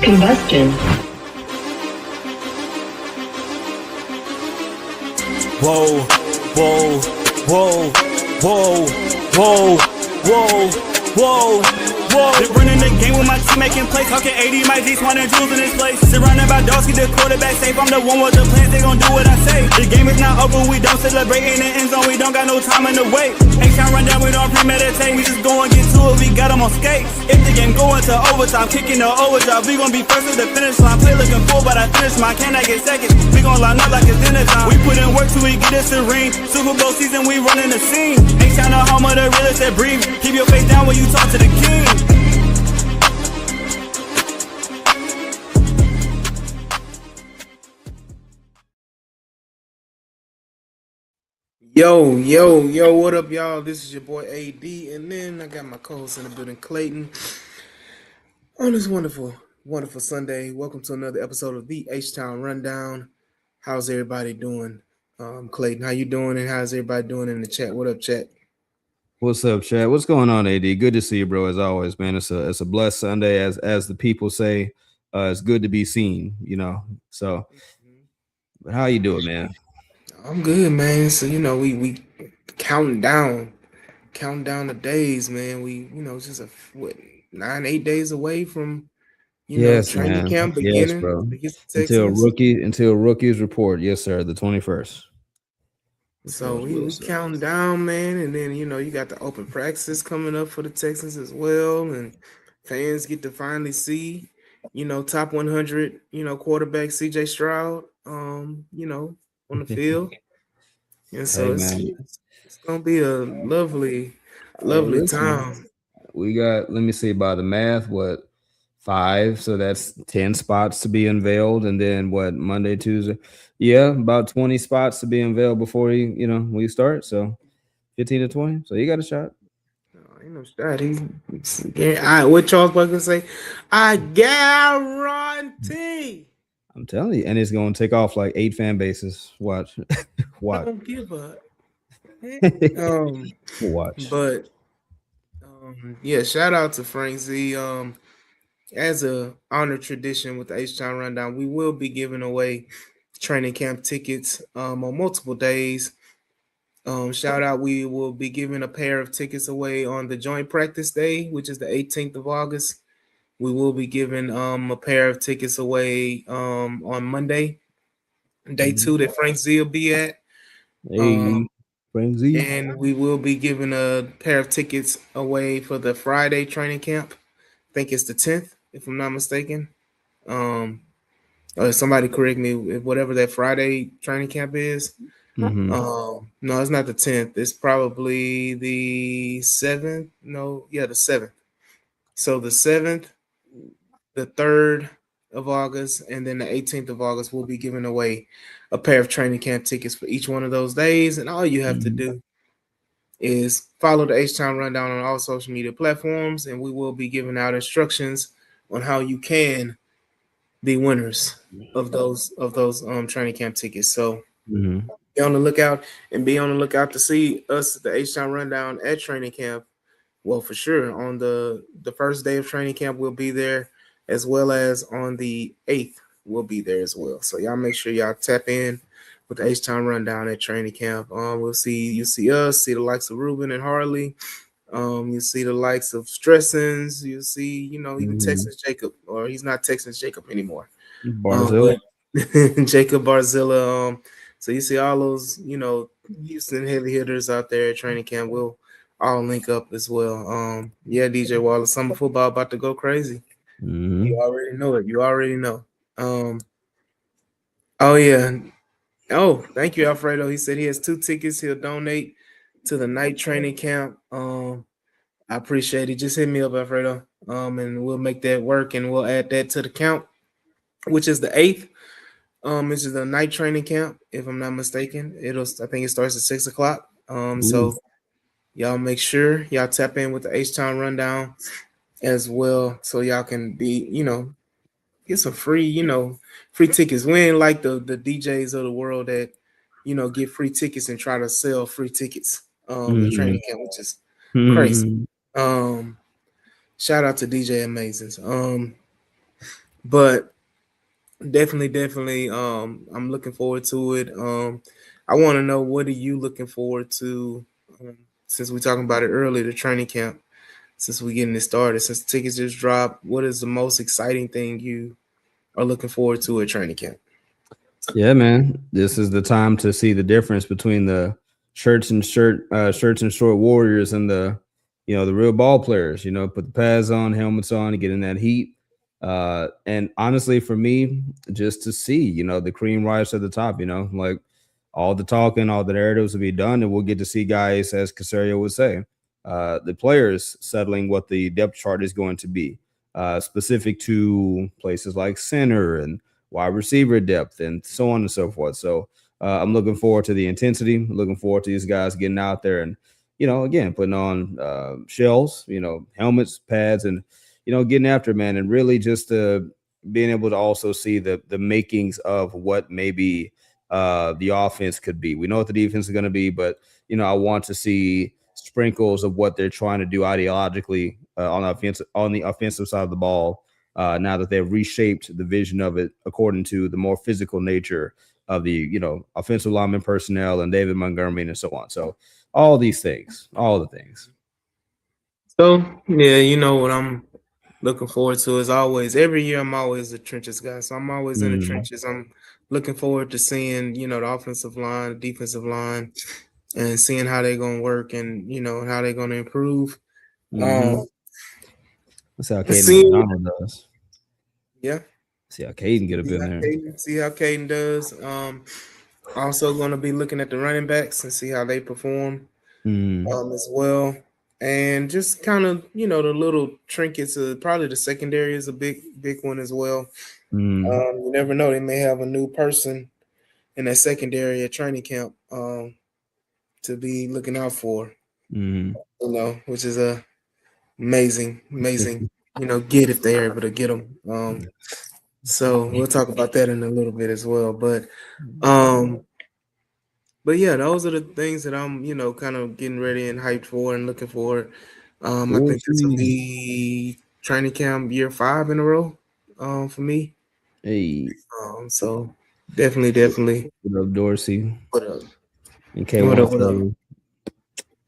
Combustion. Whoa, whoa, whoa, whoa, whoa, whoa, whoa, whoa. Been running the game with my team making plays. Talking 80, my G's, 100 jewels in this place. Surrounded by dogs, keep the quarterback safe. I'm the one with the plans, they gon' do what I say. The game is not over, we don't celebrate. In the end zone, we don't got no time in the wait. H-Town run down, we don't premeditate. We just go and get to it, we got them on skates. If the game go into overtime, kicking the overdrive, we gon' be first at the finish line. Play looking full, but I finish mine. Can I get second? We gon' line up like it's dinner time. We put in work till we get us a ring. Super Bowl season, we running the scene. H-Town the home of the realest that breathe. Keep your face down when you talk to the king. Yo, what up, y'all? This is your boy AD, and then I got my co-host in the building, Clayton. On this wonderful Sunday, welcome to another episode of the H-Town Rundown. How's everybody doing? Clayton, how you doing, and how's everybody doing in the chat? What up, chat? What's up, chat? What's going on, AD? Good to see you, bro, as always, man. It's a blessed Sunday, as the people say. It's good to be seen, So, but how you doing, man? I'm good, man. So we counting down the days, man. We it's just 9-8 days away from training camp beginning. Yes, bro. Until rookies report. Yes, sir. The 21st. So we counting down, man, and then you got the open practices coming up for the Texans as well, and fans get to finally see top 100 quarterback CJ Stroud on the field. And so it's gonna be a lovely time. We got, let me see, by the math, 5, so that's 10 spots to be unveiled, and then Monday, Tuesday, about 20 spots to be unveiled before we start. So 15 to 20. So you got a shot. No, ain't no shot. What Charles Buckler say? I guarantee. I'm telling you, and it's gonna take off like 8 fan bases. Watch. I don't give a watch. But shout out to Frank Z. As a honored tradition with the H-Town Rundown, we will be giving away training camp tickets on multiple days. Shout out, we will be giving a pair of tickets away on the joint practice day, which is the 18th of August. We will be giving a pair of tickets away on Monday, day 2 that Frank Z will be at. Frank Z. And we will be giving a pair of tickets away for the Friday training camp. I think it's the 10th, if I'm not mistaken. Somebody correct me, whatever that Friday training camp is. Mm-hmm. No, it's not the 10th. It's probably the 7th. No, the 7th. So the 7th, the 3rd of August, and then the 18th of August, we'll be giving away a pair of training camp tickets for each one of those days. And all you have to do is follow the H-Town Rundown on all social media platforms, and we will be giving out instructions on how you can be winners of those training camp tickets. So be on the lookout, and be on the lookout to see us at the H-Town Rundown at training camp. Well, for sure, on the first day of training camp, we'll be there, as well as on the 8th, we'll be there as well. So y'all make sure y'all tap in with the H-Town Rundown at training camp. You'll see us, see the likes of Ruben and Harley. You see the likes of Stressens. You see, even Texans Jacob, or he's not Texans Jacob anymore. Barzilla. Jacob Barzilla. So you see all those, Houston heavy hitters out there at training camp. We'll all link up as well. DJ Wallace, summer football about to go crazy. You already know it. You already know. Thank you, Alfredo. He said he has 2 tickets. He'll donate to the night training camp. I appreciate it. Just hit me up, Alfredo. And we'll make that work, and we'll add that to the count, which is the 8th. This is the night training camp, if I'm not mistaken. I think it starts at 6:00. So y'all make sure y'all tap in with the H-Town Rundown as well, so y'all can be, get some free tickets. We ain't like the DJs of the world that, get free tickets and try to sell free tickets in training camp, which is crazy. Shout out to DJ Amazins. But definitely, I'm looking forward to it. I want to know, what are you looking forward to? Since we talking about it earlier, the training camp. Since we getting it started, since the tickets just dropped, what is the most exciting thing you are looking forward to at training camp? Yeah, man. This is the time to see the difference between the shirts and short warriors and the real ball players. Put the pads on, helmets on, and get in that heat. And honestly, for me, just to see, the cream rise to the top. Like all the talking, all the narratives will be done, and we'll get to see guys, as Casario would say, the players settling what the depth chart is going to be, specific to places like center and wide receiver depth, and so on and so forth. So I'm looking forward to the intensity. Looking forward to these guys getting out there and, again, putting on shells, helmets, pads, and getting after it, man, and really just being able to also see the makings of what maybe the offense could be. We know what the defense is going to be, but I want to see sprinkles of what they're trying to do ideologically on the offensive side of the ball, now that they've reshaped the vision of it according to the more physical nature of the offensive lineman personnel and David Montgomery and so on. So all the things. So yeah, you know what I'm looking forward to is always every year I'm always a trenches guy. So I'm always in the Mm, trenches. I'm looking forward to seeing, the offensive line, defensive line, and seeing how they're gonna work and how they're gonna improve. mm-hmm. Um That's how and Caden seeing McDonald does. yeah, See how Caden get up in there. see how Caden does. Also gonna be looking at the running backs and see how they perform Mm, as well. And just kind of, the little trinkets. Probably the secondary is a big one as well. mm, You never know; they may have a new person in that secondary at training camp to be looking out for. mm. Which is a amazing. Get if they're able to get them. So we'll talk about that in a little bit as well. Um, but yeah, those are the things that I'm, kind of getting ready and hyped for and looking for. I We'll think this will see. be training camp year 5 in a row, for me. Hey, So definitely. what up, Dorsey What up? and What K1 up? What up? Flow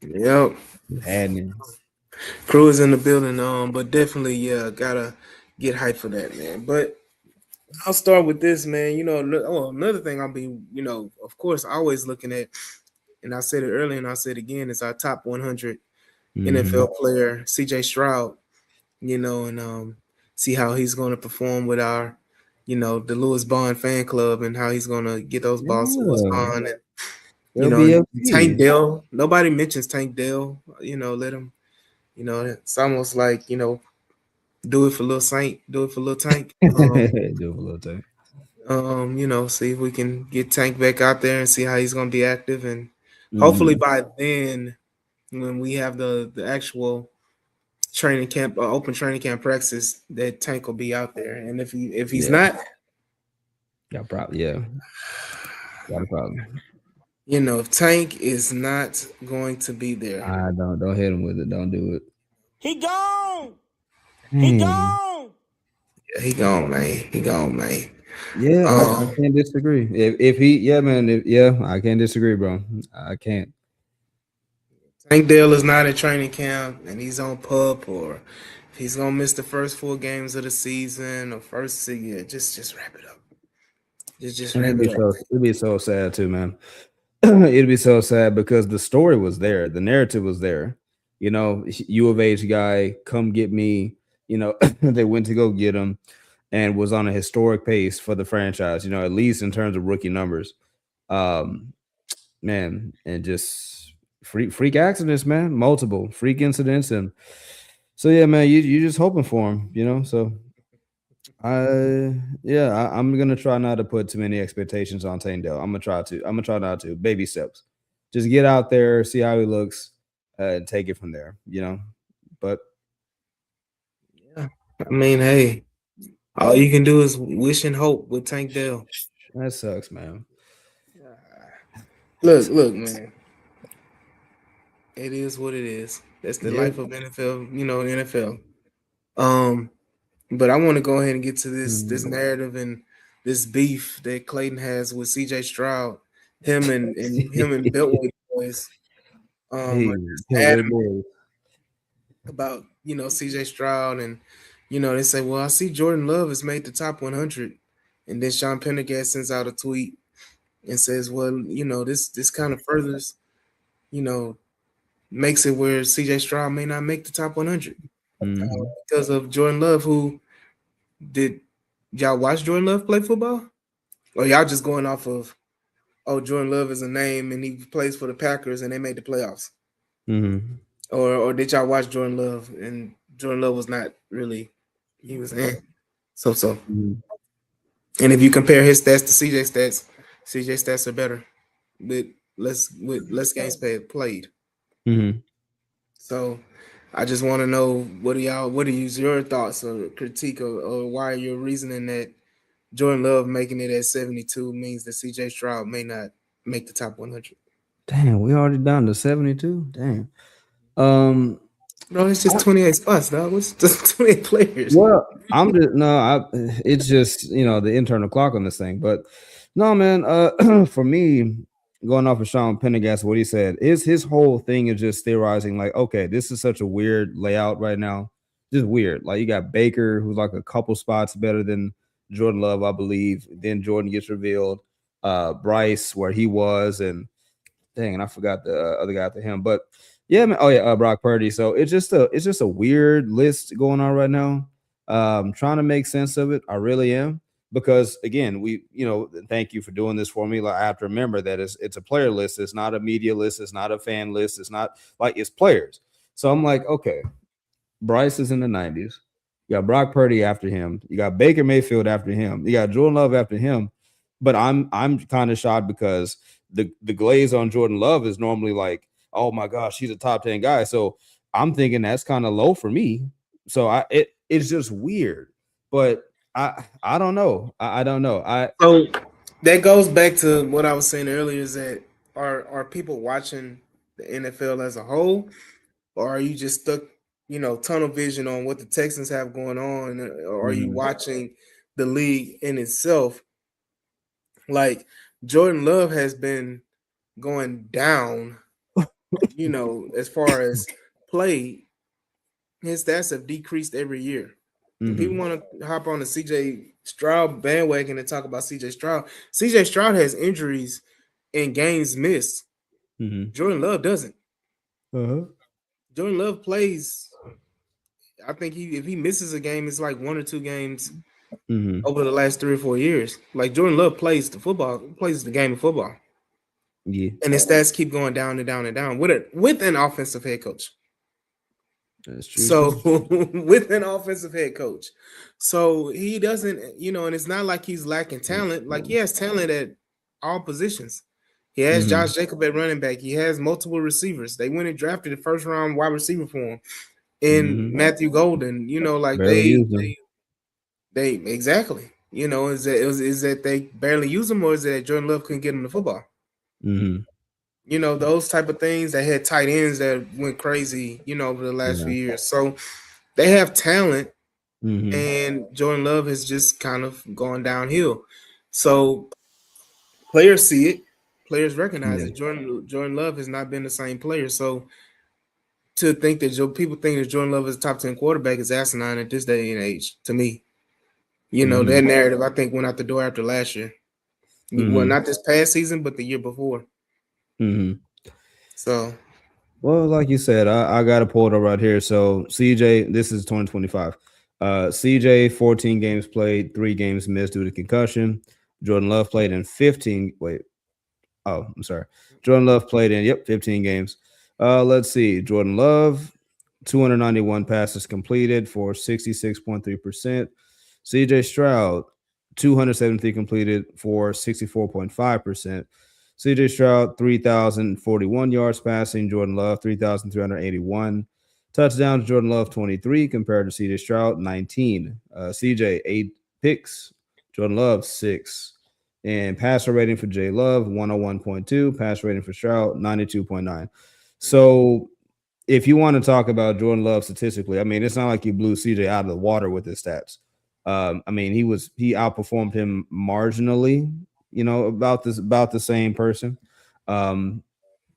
Yep. happening. Crew is in the building. But definitely, yeah, gotta get hyped for that, man. But I'll start with this, man. Another thing I'll be, of course, always looking at, and I said it earlier and I'll say it again, is our top 100 Mm-hmm. NFL player, CJ Stroud, and see how he's going to perform with our, the Lewis Bond fan club and how he's going to get those balls to Lewis Yeah, Bond. And, and Tank LBFT. Dell. Nobody mentions Tank Dell. Let him, it's almost like, do it for Lil Saint, do it for Lil Tank. Do a little thing. See if we can get Tank back out there and see how he's gonna be active, and hopefully Mm-hmm. by then, when we have the actual training camp, open training camp practice, that Tank will be out there. And if he's Yeah, not, yeah, got a problem. if Tank is not going to be there, I don't hit him with it. Don't do it. He gone. He Dang. gone. yeah, he gone, man. He gone, man. Yeah, I Um, can't disagree. If he, yeah, man, yeah, I can't disagree, bro. I can't. Tank Dell is not at training camp, and he's on pup, or if he's gonna miss the first 4 games of the season or first, yeah, just wrap it up. Just And wrap it up. it'd be so sad too, man. It'd be so sad because the story was there, the narrative was there. U of H guy, come get me. They went to go get him and was on a historic pace for the franchise. At least in terms of rookie numbers. Um, Man, and just freak accidents, man, multiple freak incidents, and so yeah, man, you just hoping for him, So I'm gonna try not to put too many expectations on Tandale. I'm gonna try not to. Baby steps. Just get out there, see how he looks, and take it from there. But Yeah. I mean, hey, all you can do is wish and hope with Tank Dell. that sucks, man. Look, man. It is what it is. That's the Yeah. life of NFL, NFL. Um, But I want to go ahead and get to this Mhm. narrative and this beef that Clayton has with C.J. Stroud, him and Beltway boys. Hey, Are just Beltway adamant boys. about C.J. Stroud, and they say, well, I see Jordan Love has made the top 100, and then Sean Pendergast sends out a tweet and says, well, this kind of furthers, you know, makes it where C.J. Stroud may not make the top 100 Mhm. because of Jordan Love. Who did y'all watch Jordan Love play football, or y'all just going off of, oh, Jordan Love is a name and he plays for the Packers and they made the playoffs, Mhm. or did y'all watch Jordan Love and Jordan Love was not really, he was so. Mhm. And if you compare his stats to CJ stats are better with less games played. Mhm. So I just want to know, what are your thoughts or critique, or why you're reasoning that Jordan Love making it at 72 means that CJ Stroud may not make the top 100. Damn, we already down to 72. Damn. Um, No, it's just 28 spots, dog. What's just 28 players? well, I'm just no, it's just the internal clock on this thing. But no, man, for me, going off of Sean Pendergast, what he said is his whole thing is just theorizing, like, okay, this is such a weird layout right now. Just weird. Like you got Baker, who's like a couple spots better than Jordan Love, I believe. Then Jordan gets revealed. Bryce, where he was, and dang, and I forgot the other guy after him. But yeah, man. Oh yeah, Brock Purdy. So it's just a weird list going on right now. Trying to make sense of it. I really am, because again, thank you for doing this for me. Like I have to remember that it's a player list. It's not a media list. It's not a fan list. It's not like it's players. So I'm like, okay, Bryce is in the 90s. You got Brock Purdy after him. You got Baker Mayfield after him. You got Jordan Love after him. But I'm kind of shocked because the glaze on Jordan Love is normally like, oh my gosh, he's a top 10 guy. So I'm thinking that's kind of low for me. So it's just weird. But I don't know. I don't know. So that goes back to what I was saying earlier, is that are people watching the NFL as a whole, or are you just stuck, tunnel vision on what the Texans have going on, or are you Mhm, watching the league in itself? Like Jordan Love has been going down, as far as play, his stats have decreased every year. And people mhm, want to hop on the CJ Stroud bandwagon and talk about CJ Stroud. CJ Stroud has injuries and games missed. mhm. Jordan Love doesn't. Uh-huh. Jordan Love plays. I think if he misses a game, it's like 1 or 2 games Mhm. over the last 3 or 4 years. Like Jordan Love plays the game of football, Yeah, and his stats keep going down and down and down with an offensive head coach. that's true So too. with an offensive head coach, so he doesn't, and it's not like he's lacking talent. Like he has talent at all positions. He has Mhm, Josh Jacob at running back. He has multiple receivers. They went and drafted the first round wide receiver for him in mhm. Matthew Golden. Like Barely used them. they exactly. Is that they barely use him, or is it that Jordan Love couldn't get him the football? Mhm. Those type of things. They had tight ends that went crazy, over the last few Yeah. years. So they have talent, Mhm. and Jordan Love has just kind of gone downhill. So players see it, players recognize Yeah. it. Jordan Love has not been the same player. So to think that people think that Jordan Love is a top 10 quarterback is asinine at this day and age. To me, that Mhm. narrative I think went out the door after last year. Well, Mhm. not this past season, but the year before. Mhm. So Well, like you said, I got to pull it up right here. So CJ, this is 2025. CJ, 14 games played, 3 games missed due to concussion. Jordan Love played in 15. Wait, oh, I'm sorry. Jordan Love played in 15 games. Let's see. Jordan Love, 291 passes completed for 66.3%. CJ Stroud, 273 completed for 64.5%. CJ Stroud, 3,041 yards passing. Jordan Love, 3,381. Touchdowns, Jordan Love, 23 compared to CJ Stroud, 19. CJ, 8 picks. Jordan Love, 6. And passer rating for J Love, 101.2. Pass rating for Stroud, 92.9. So if you want to talk about Jordan Love statistically, I mean, it's not like you blew CJ out of the water with his stats. I mean, he outperformed him marginally, about the same person. Um,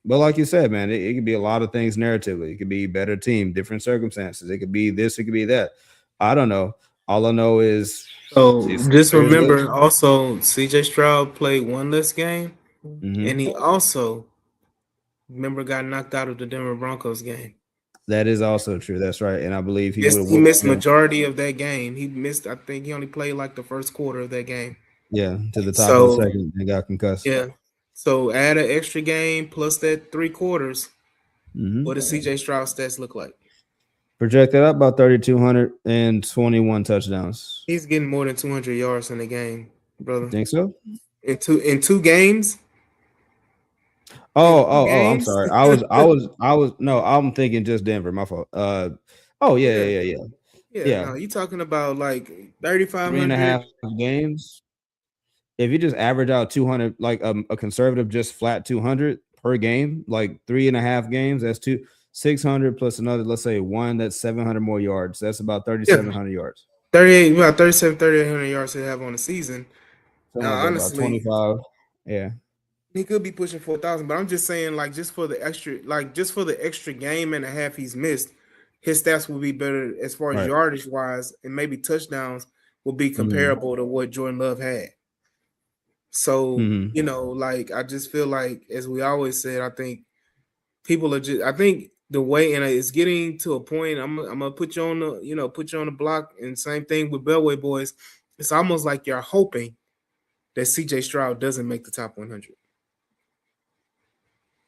but like you said, man, it could be a lot of things narratively. It could be better team, different circumstances. It could be this, it could be that. I don't know. All I know is So it's just very remember list. also CJ Stroud played one less game, and Hmm. he also remember got knocked out of the Denver Broncos game. That is also true. That's right. And I believe he would Missed, have he whooped, missed majority of that game. He missed. I think he only played like the first quarter of that game. to the top of the So second and got concussed. yeah. So add an extra game plus that 3 quarters. What Hmm. does CJ Stroud stats look like? Projected up about 3,221 touchdowns. He's getting more than 200 yards in the game, brother. Think so? In two games. In Oh, two oh, oh, I'm games. sorry. No, I'm thinking just Denver. My fault. Oh, yeah, Yeah. yeah, yeah, yeah. Yeah. Yeah. No, you talking about like Three and a 3,500. half games. If you just average out 200, like a conservative, just flat 200 per game, like 3.5 games, that's 600 plus another, let's say one, that's 700 more yards. That's about Yeah. 3,700 yards. 38, about 37, 3,800 yards to have on the season. Something Now, like that, about honestly, 25. Yeah. he could be pushing 4,000, but I'm just saying, like, just for the extra game and a half he's missed, his stats will be better as far as Right. yardage wise, and maybe touchdowns will be Hmm. comparable to what Jordan Love had. So, Hmm. like, I just feel like, as we always said, I think people are just, I think the way, and it's getting to a point, I'm gonna put you on put you on the block, and same thing with Beltway boys. It's almost like you're hoping that CJ Stroud doesn't make the top 100.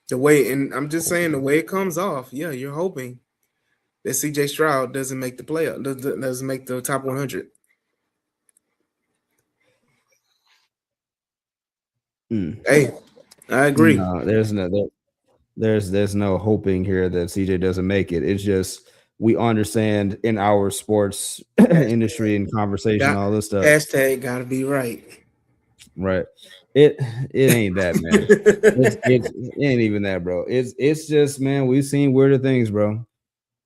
The way, and I'm just saying the way it comes off, yeah, you're hoping that CJ Stroud doesn't make the doesn't make the top 100. Mm. Hey, I agree. No, there's no hoping here that CJ doesn't make it. It's just we understand in our sports industry and conversation, Got all this stuff, hashtag gotta be right. right? It it ain't that, man. It ain't even that, bro. It's just, man, we've seen weirder things, bro.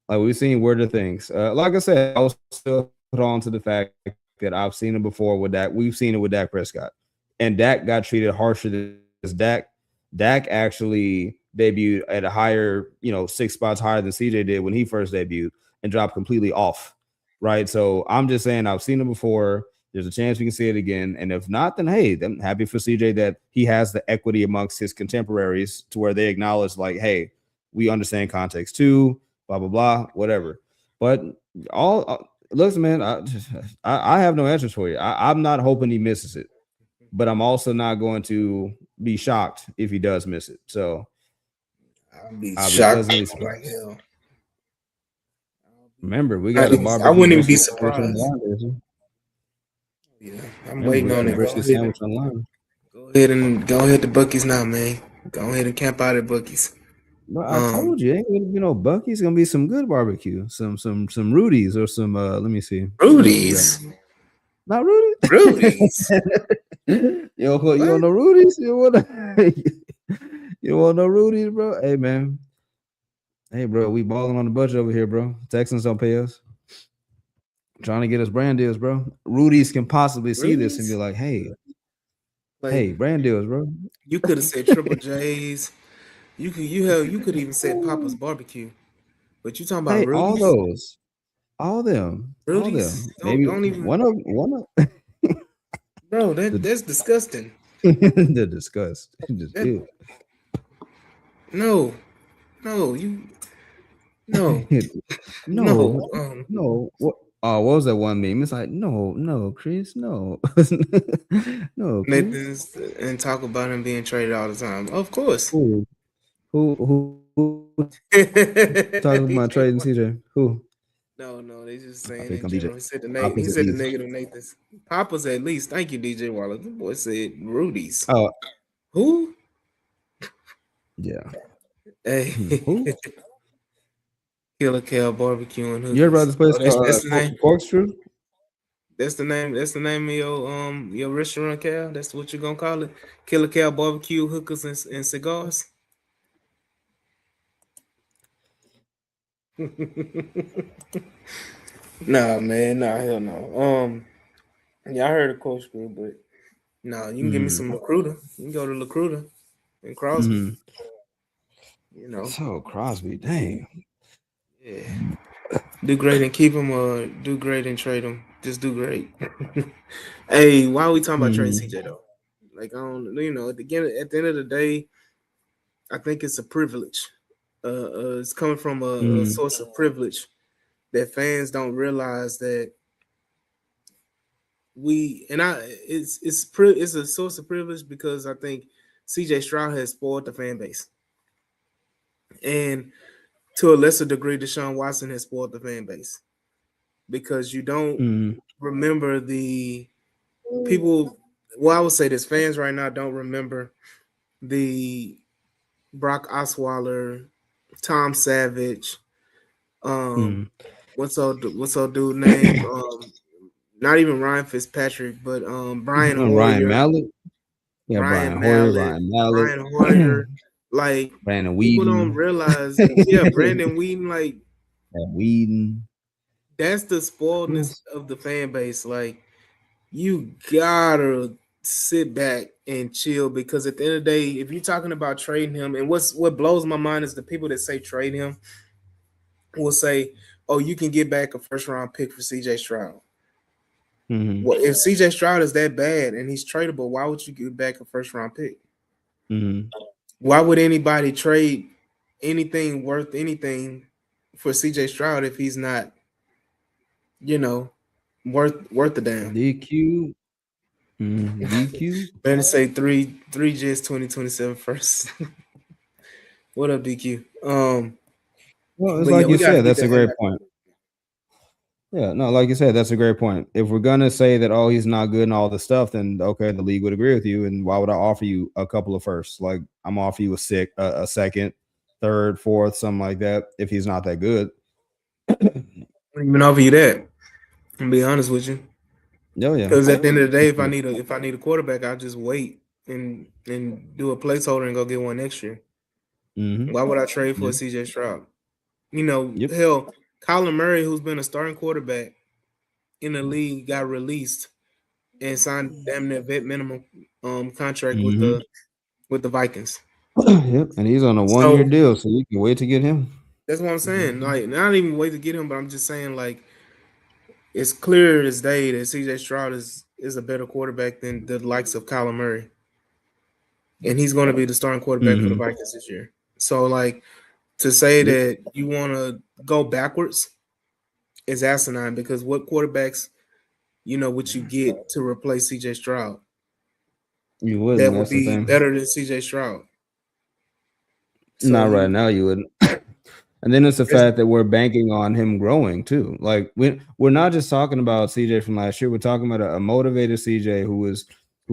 Like we've seen weirder things. Like I said, I'll still put on to the fact that I've seen it before with Dak. We've seen it with Dak Prescott, and Dak got treated harsher than this. Dak actually debuted at a higher, 6 spots higher than CJ did when he first debuted, and dropped completely off. Right. So I'm just saying I've seen it before. There's a chance we can see it again, and if not, then hey, I'm happy for CJ that he has the equity amongst his contemporaries to where they acknowledge, like, hey, we understand context too, blah blah blah, whatever. But all listen, man, I have no answers for you. I'm not hoping he misses it, but I'm also not going to be shocked if he does miss it. So I'll be I'll be shocked pleasantly like surprised. hell. Remember, we got a I barbecue wouldn't even be brisket sandwich on the surprised. line. Yeah, I'm Remember, waiting we got on a it. brisket sandwich online. Go ahead to Bucky's now, man. Go ahead and camp out at Bucky's. But I Um, told you, ain't gonna be no Bucky's. Gonna be some good barbecue, some Rudy's or some. Let me see. What else we got? Rudy's. Not Rudy. Rudy's. You What? don't know Rudy's? You want you want no Rudy's, bro? Hey man, hey bro, we balling on the budget over here, bro. Texans don't pay us. Trying to get us brand deals, bro. Rudy's can possibly see this and be Rudy's? like, hey, Like hey, brand deals, bro. you could have said Triple J's. You could even said Papa's Barbecue. But you talking about Hey, all Rudy's? those, all Rudy's? them. Maybe Don't even, one of bro. the That's disgusting. the disgust. Just That ew. no, no, no, No, no. no. What was that one meme? It's like, no, no, Chris, no, no, Chris. Nathan's and talk about him being traded all the time. Of course. Who, who talking about DJ trading Watt. CJ? Who? No, they just I saying think in I'm DJ. general. He said the name. He Papa's at said the least. negative Nathan's. Papa's at least. Thank you, DJ Waller. The boy said Rudy's. Oh, Who? yeah. Hey, Who? Killer Cal Barbecue and You heard about Hookers. this place Oh, that's called that's the name. Corkscrew? That's the name. That's the name of your restaurant, Cal. That's what you're gonna call it. Killer Cal Barbecue Hookers and cigars. Nah, man, nah, hell no. Yeah, I heard of Coach Crew, but no, you can give me Mm-hmm. some Recruiter. You can go to Recruiter and Crosby. Mm-hmm. You know, So Crosby, dang. yeah, do great and keep him, or do great and trade him. Just do great. Hey, why are we talking about trading Mm-hmm. CJ though? Like, I don't, at the end of the day, I think it's a privilege. It's coming from a Mm-hmm. source of privilege that fans don't realize that it's a source of privilege because I think CJ Stroud has spoiled the fan base, and to a lesser degree, Deshaun Watson has spoiled the fan base because you don't Mm-hmm. remember the people. Well, I would say this: fans right now don't remember the Brock Osweiler, Tom Savage, um, what's up dude name? Not even Ryan Fitzpatrick, but Brian Ryan Hoyer, Mallett. Yeah, Brian Brian Hoyer, Mallett, Ryan Mallett, Brian Hoyer. Like, Brandon people don't Whedon. realize, yeah, Brandon Whedon. Like, Whedon. that's the spoiledness of the fan base. Like, you gotta sit back and chill because at the end of the day, if you're talking about trading him, and what blows my mind is the people that say trade him will say, "Oh, you can get back a first round pick for CJ Stroud." Mm-hmm. Well, if CJ Stroud is that bad and he's tradable, why would you get back a first round pick? Mm-hmm. Why would anybody trade anything worth anything for CJ Stroud if he's not, you know, worth the damn? DQ. DQ. Better say three J's 2027 first. What up, DQ? Well, it's But yeah, like we you gotta said. get That's a that great impact. point. Yeah, no, like you said, that's a great point. If we're gonna say that, oh, he's not good and all this stuff, then okay, the league would agree with you. And why would I offer you a couple of firsts? Like I'm gonna offer you a second, third, fourth, something like that. If he's not that good, I don't even offer you that. I'm be honest with you, oh yeah, because at the end of the day, if I need a quarterback, I'll just wait and do a placeholder and go get one next year. mm-hmm. Why would I trade for Yep, a CJ Stroud? yep, Hell, Kyler Murray, who's been a starting quarterback in the league, got released and signed damn near vet minimum contract with mm-hmm. the Vikings. Yep. And he's on a 1 year So deal, so you can wait to get him. that's what I'm saying. Like, not even wait to get him, but I'm just saying, like, it's clear as day that CJ Stroud is a better quarterback than the likes of Kyler Murray, and he's going to be the starting quarterback for the Mm-hmm. Vikings this year. So, like, to say Yep, that you want to go backwards is asinine because what quarterbacks would you get to replace CJ Stroud you wouldn't. that would That's the be thing. better than CJ Stroud? So Not right you, now. You wouldn't. And then it's the there's, fact that we're banking on him growing too. Like we're not just talking about CJ from last year. We're talking about a motivated CJ who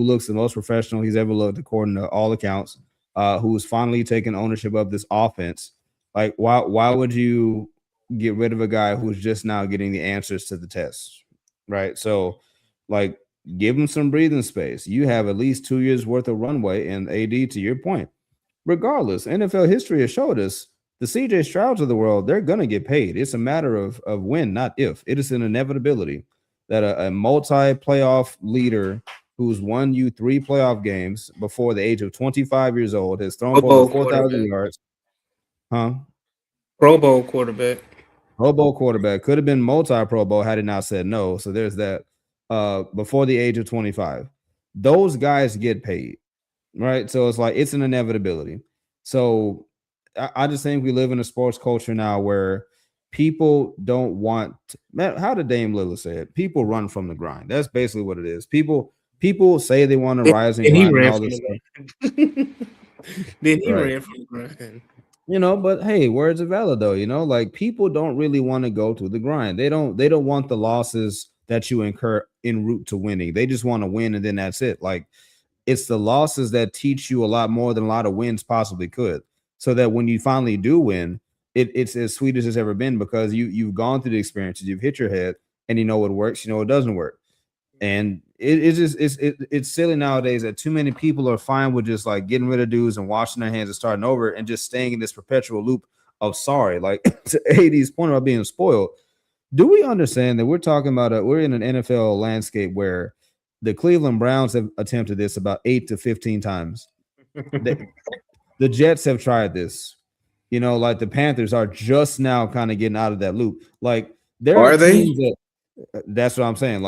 looks the most professional he's ever looked according to all accounts. Who's finally taken ownership of this offense. Like why would you get rid of a guy who's just now getting the answers to the tests, right? So like give him some breathing space. You have at least 2 years worth of runway, and AD, to your point, regardless, NFL history has showed us the CJ Strouds of the world, they're going to get paid. It's a matter of when, not if. It is an inevitability that a multi playoff leader who's won you 3 playoff games before the age of 25 years old has thrown Pro for over Bowl 4,000 quarterback. yards. Huh? Pro Bowl quarterback. Pro Bowl quarterback could have been multi Pro Bowl had he not said no. So there's that. Before the age of 25, those guys get paid, right? So it's like it's an inevitability. So I just think we live in a sports culture now where people don't want man, how did Dame Lillard say it? People run from the grind. That's basically what it is. People say they want to Then, rise and then he grind and ran all from this stuff. the grind. Then he Right. ran from the grind. But hey, words are valid though, like people don't really want to go through the grind. They don't want the losses that you incur en route to winning. They just want to win and then that's it. Like it's the losses that teach you a lot more than a lot of wins possibly could. So that when you finally do win, it's as sweet as it's ever been because you've gone through the experiences, you've hit your head, and you know what works, you know what doesn't work. And it's just it's silly nowadays that too many people are fine with just like getting rid of dudes and washing their hands and starting over and just staying in this perpetual loop of sorry. Like to AD's point about being spoiled. Do we understand that we're talking about we're in an NFL landscape where the Cleveland Browns have attempted this about 8 to 15 times. The Jets have tried this. Like the Panthers are just now kind of getting out of that loop. Like there are Are they? teams that that's what I'm saying.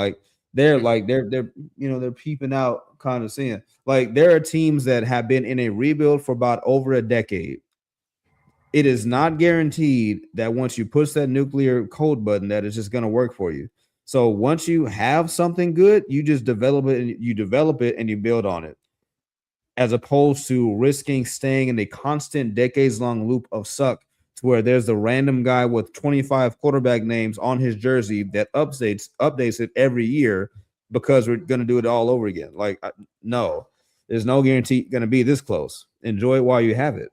They're peeping out, kind of seeing. Like there are teams that have been in a rebuild for about over a decade. It is not guaranteed that once you push that nuclear code button that it's just going to work for you. So once you have something good, you just develop it and you build on it, as opposed to risking staying in a constant decades long loop of suck to where there's the random guy with 25 quarterback names on his jersey that updates it every year because we're going to do it all over again. Like, no, there's no guarantee going to be this close. Enjoy it while you have it.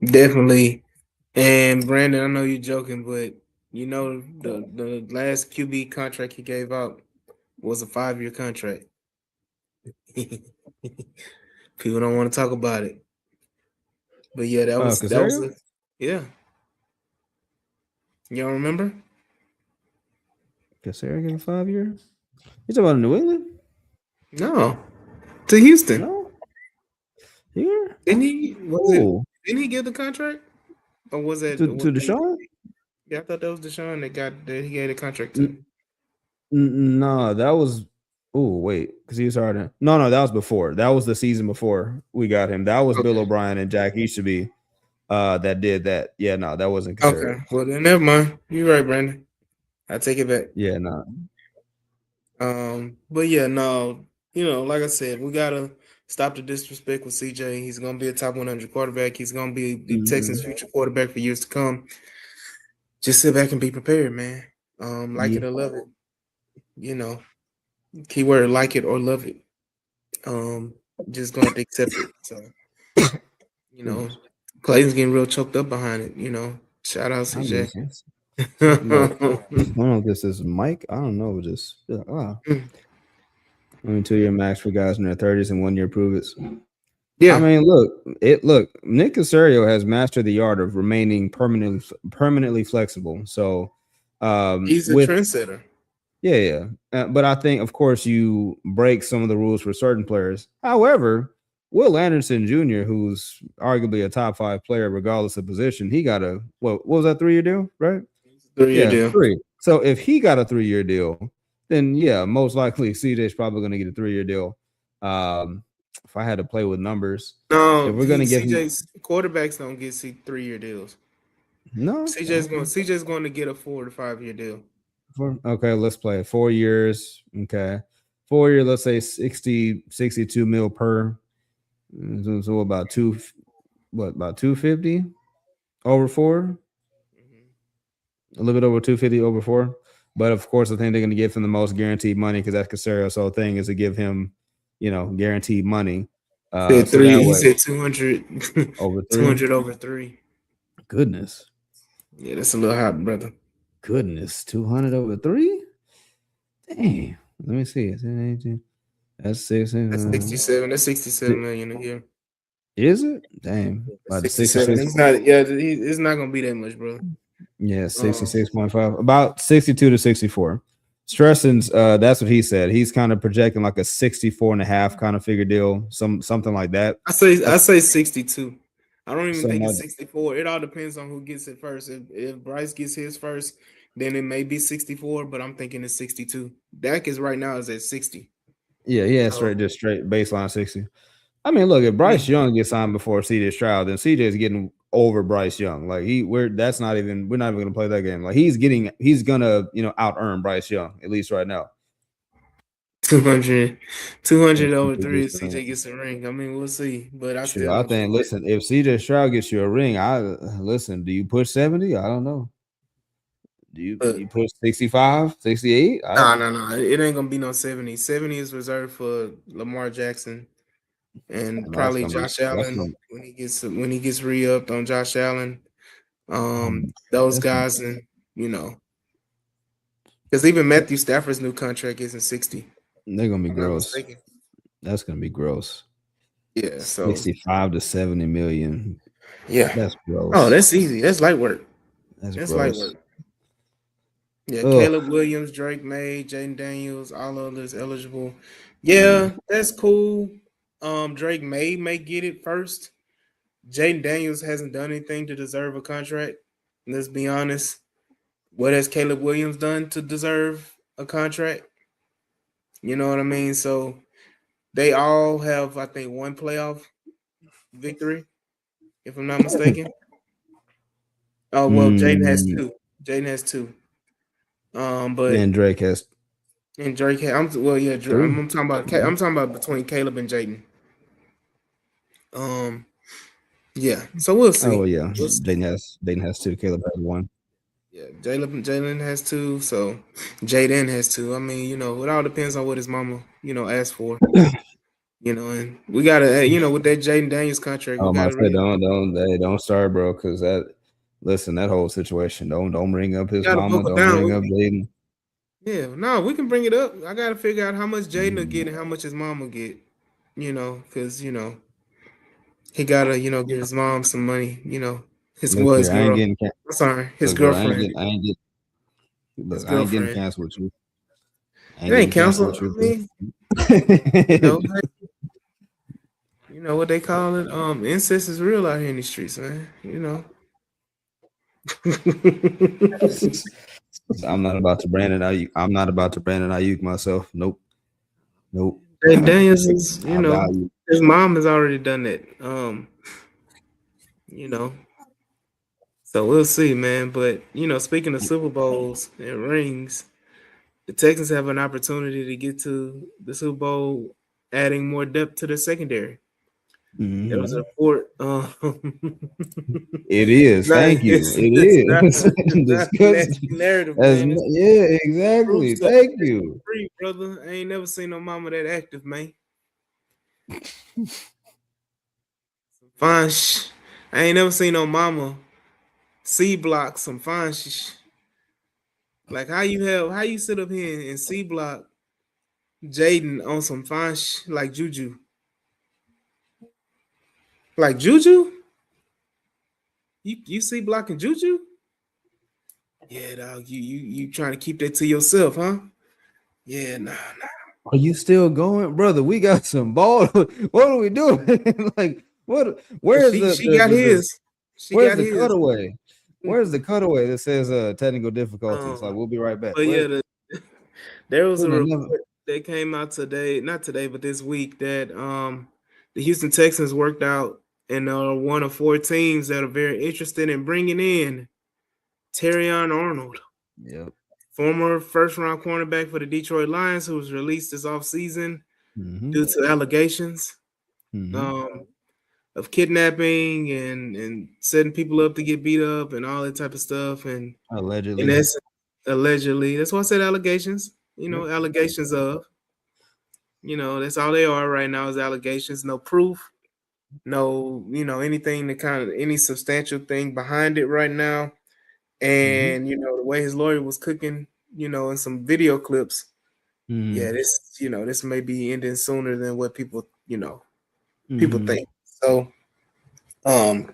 Definitely. And Brandon, I know you're joking, but the last QB contract he gave out was a 5-year contract. People don't want to talk about it. But yeah, that was yeah. You don't remember? Cassera get a 5-year? You talking about New England? No. To Houston. No. Here? Didn't he give the contract? Or was it to Deshaun? Yeah, I thought that was Deshaun that he gave the contract to. No, that was because he was hard. No, that was before. That was the season before we got him. That was Bill O'Brien and Jack Easterby that did that. Yeah, no, that wasn't considered. Okay, well then never mind. You're right, Brandon. I take it back. Yeah, no. But yeah, no, like I said, we gotta stop the disrespect with CJ. He's gonna be a top 100 quarterback. He's gonna be the Texans' future quarterback for years to come. Just sit back and be prepared, man. Like it or love it. Keyword like it or love it. Just gonna have to accept it. So, Clayton's getting real choked up behind it. Shout out CJ. I don't know if this is Mike. I don't know this. I mean, 2-year max for guys in their 30s and 1-year prove it. Yeah, I mean, look. Nick Caserio has mastered the art of remaining permanently flexible. So, he's a trendsetter. Yeah. But I think, of course, you break some of the rules for certain players. However, Will Anderson Jr., who's arguably a top 5 player, regardless of position, he got what was that 3-year deal, right? 3-year deal. 3. So if he got a 3-year deal, then yeah, most likely CJ's probably going to get a 3-year deal. If I had to play with numbers, no, if we're going to get CJ's quarterbacks don't get 3-year deals. No, CJ's going to get a 4 to 5-year deal. Okay, let's play 4 years. Okay, 4 year, let's say 62 mil per. So about about 250 over 4. A little bit over 250 over 4. But of course, I think they're going to give him the most guaranteed money because that's Caserio's whole thing is to give him, guaranteed money. He said 200 over 3. 200 over 3. Goodness. Yeah, that's a little hot, brother. Goodness, 200 over 3? Damn. Let me see. That's 67. That's 67. That's 67 million a year. Is it? Damn. 67. It's not. Yeah, it's not gonna be that much, bro. Yeah, 66.5. About 62 to 64. Stresson's that's what he said. He's kind of projecting like a 64.5 kind of figure deal, something like that. I say 62. I don't even think it's 64. It all depends on who gets it first. If Bryce gets his first, then it may be 64, but I'm thinking it's 62. Dak is right now is at 60. Yeah, straight baseline 60. I mean, look, if Bryce Young gets signed before CJ Stroud, then CJ is getting over Bryce Young. Like we're not even gonna play that game. Like he's gonna out earn Bryce Young, at least right now. 200 over 3 if CJ gets a ring. I mean, we'll see. But I think listen, if CJ Stroud gets you a ring, do you push 70? I don't know. Do you push 65, 68? No. It ain't gonna be no 70. 70 is reserved for Lamar Jackson and probably Josh Allen when he gets re-upped on Josh Allen. Those guys, and because even Matthew Stafford's new contract isn't 60. They're gonna be gross. That's gonna be gross. Yeah, so 65 to 70 million. yeah. That's Oh, gross. that's easy. That's light work. That's That's light gross. work. Yeah, Ugh. Caleb Williams, Drake May, Jaden Daniels, all others eligible. Mm. Yeah, that's cool. Drake may get it first. Jaden Daniels hasn't done anything to deserve a contract. Let's be honest. What has Caleb Williams done to deserve a contract? You know what I mean? So they all have, I think, one playoff victory, if I'm not mistaken. Oh well, Jaden has Mm. two. Jaden has two. But And Drake has and Drake, well, yeah, three. I'm talking about. I'm talking about between Caleb and Jaden. Um, yeah. So we'll Oh see. yeah, We'll see. Dayton has two. Caleb has one. Yeah, Jalen has two. So Jaden has two. I mean, it all depends on what his mama, asked for. And we gotta, with that Jaden Daniels contract, we I gotta said really, don't start, bro, because that whole situation. Don't bring up we his gotta mama. buckle Don't down. bring up Jaden. Yeah, no, we can bring it up. I gotta figure out how much Jaden will get Mm. and how much his mom will get. Because he gotta, give his mom some money. Look His here, I ain't girl. getting I'm sorry, his look, bro. girlfriend. His I ain't getting girlfriend. canceled with you. I It ain't ain't getting canceled counsel. with I you, bro. mean, what they call it. Incest is real out here in the streets, man. I'm not about to Brandon Ayuk. I'm not about to Brandon Ayuk myself. Nope. Nope. And Daniels is, I value. his mom has already done that. You know, so we'll see, man. But speaking of Super Bowls and rings, the Texans have an opportunity to get to the Super Bowl, adding more depth to the secondary. There was a Mhm. report. It is. Not, Thank you. It it's not is. it's not a nasty Disgusting. narrative, As man. yeah, Proof exactly. so Thank you. free, brother. I ain't never seen no mama that active, man. Fine. I ain't never seen no mama C block some fine. Like how you sit up here and C block Jaden on some fine like Juju, like Juju. You C blocking Juju? Yeah, dog. You trying to keep that to yourself, huh? Yeah, nah. Are you still going, brother? We got some ball. What are we doing? Like what? Where's She got his. She where's got the his. cutaway? Where's the cutaway that says technical difficulties? Like Um, we'll be right back. but yeah, What? there was a Shouldn't have never. report that came out today, not today, but this week, that the Houston Texans worked out and are one of four teams that are very interested in bringing in Terrion Arnold, Yep. former first-round cornerback for the Detroit Lions, who was released this offseason Mm-hmm. due to allegations Mm-hmm. um, of kidnapping and setting people up to get beat up and all that type of stuff. And Allegedly. that's allegedly. That's why I said allegations. Yep. Allegations of. That's all they are right now is allegations. No proof. No, anything to kind of any substantial thing behind it right now. Mm-hmm. And the way his lawyer was cooking, in some video clips, yeah, Mm-hmm. this may be ending sooner than what people Mm-hmm. think. So, I'm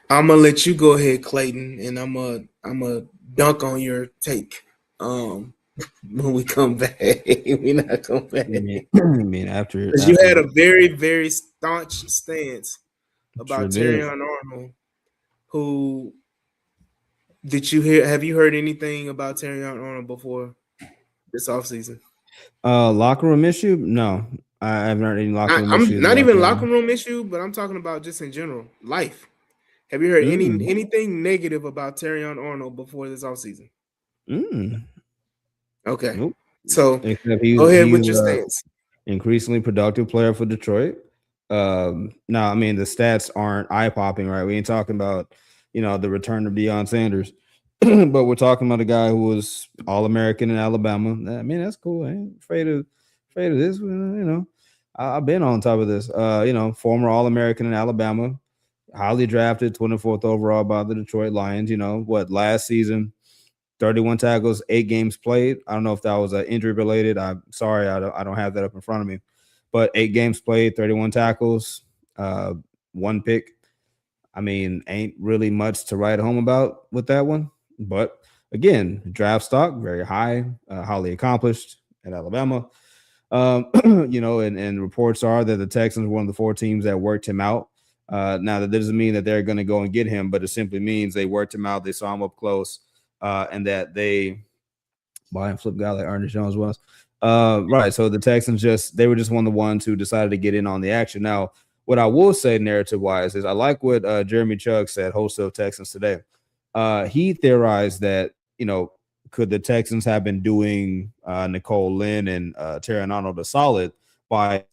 gonna let you go ahead, Clayton, and I'm gonna dunk on your take. When we come back, we not come back I mean, because you had a very very staunch stance sure about did. Terrion Arnold. Who did you hear? Have you heard anything about Terrion Arnold before this offseason? Locker room issue? No, I haven't heard any locker room I'm issues not about even locker them. room issue, but I'm talking about just in general life. Have you heard Mm. anything negative about Terrion Arnold before this offseason? Mm. Okay, Nope. so Except go ahead he's with your stance. increasingly productive player for Detroit. No, I mean the stats aren't eye popping, right? We ain't talking about the return of Deion Sanders, but we're talking about a guy who was All American in Alabama. I mean that's cool. I ain't afraid of this. I've been on top of this. Former All American in Alabama, highly drafted, 24th overall by the Detroit Lions. Last season 31 tackles, 8 games played. I don't know if that was injury related. I'm sorry, I don't have that up in front of me. But 8 games played, 31 tackles. one pick. I mean, ain't really much to write home about with that one. But again, draft stock very high, highly accomplished at Alabama. And reports are that the Texans were one of the four teams that worked him out. Now that doesn't mean that they're going to go and get him, but it simply means they worked him out, they saw him up close, and that they buy and flip guy like Ernest Jones was. Right. So the Texans they were just one of the ones who decided to get in on the action. Now, what I will say narrative wise is I like what Jeremy Chugg said, host of Texans Today. He theorized that, could the Texans have been doing Nicole Lynn and Terran Arnold a solid by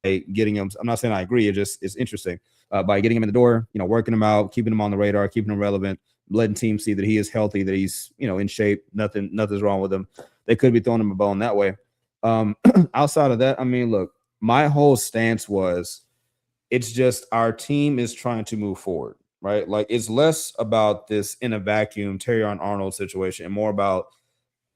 getting him. I'm not saying I agree. It's interesting by getting him in the door, working him out, keeping him on the radar, keeping him relevant, letting teams see that he is healthy, that he's, in shape. Nothing's wrong with him. They could be throwing him a bone that way. Outside of that, I mean, look, my whole stance was it's just our team is trying to move forward, right? Like it's less about this in a vacuum Terrion Arnold situation and more about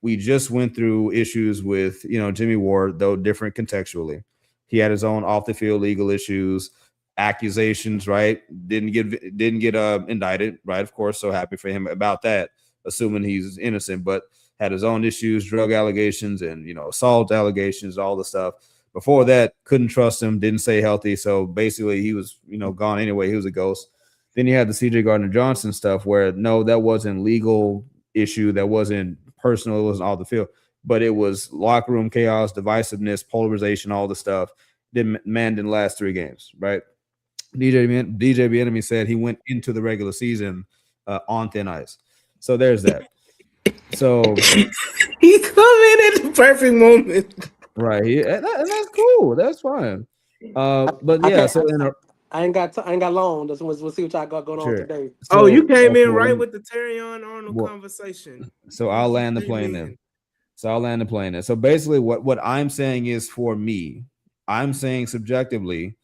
we just went through issues with, Jimmy Ward, though different contextually. He had his own off the field legal issues, accusations, right? Didn't get indicted, right? Of course, so happy for him about that, assuming he's innocent, but had his own issues, drug allegations, and assault allegations, all the stuff. Before that, couldn't trust him, didn't stay healthy, so basically he was gone anyway. He was a ghost. Then you had the CJ Gardner Johnson stuff, where no, that wasn't legal issue, that wasn't personal, it wasn't all the field, but it was locker room chaos, divisiveness, polarization, all the stuff. Man didn't last 3 games, right? DJ Bieniemy said he went into the regular season on thin ice. So there's that. So he come in at the perfect moment. right, and that's cool. That's fine. But yeah, so I ain't got long. We'll see what y'all got going on sure. today. So you came in cool. right with the Terrion Arnold conversation. So I'll land the plane then. So basically, what I'm saying is, for me, I'm saying subjectively,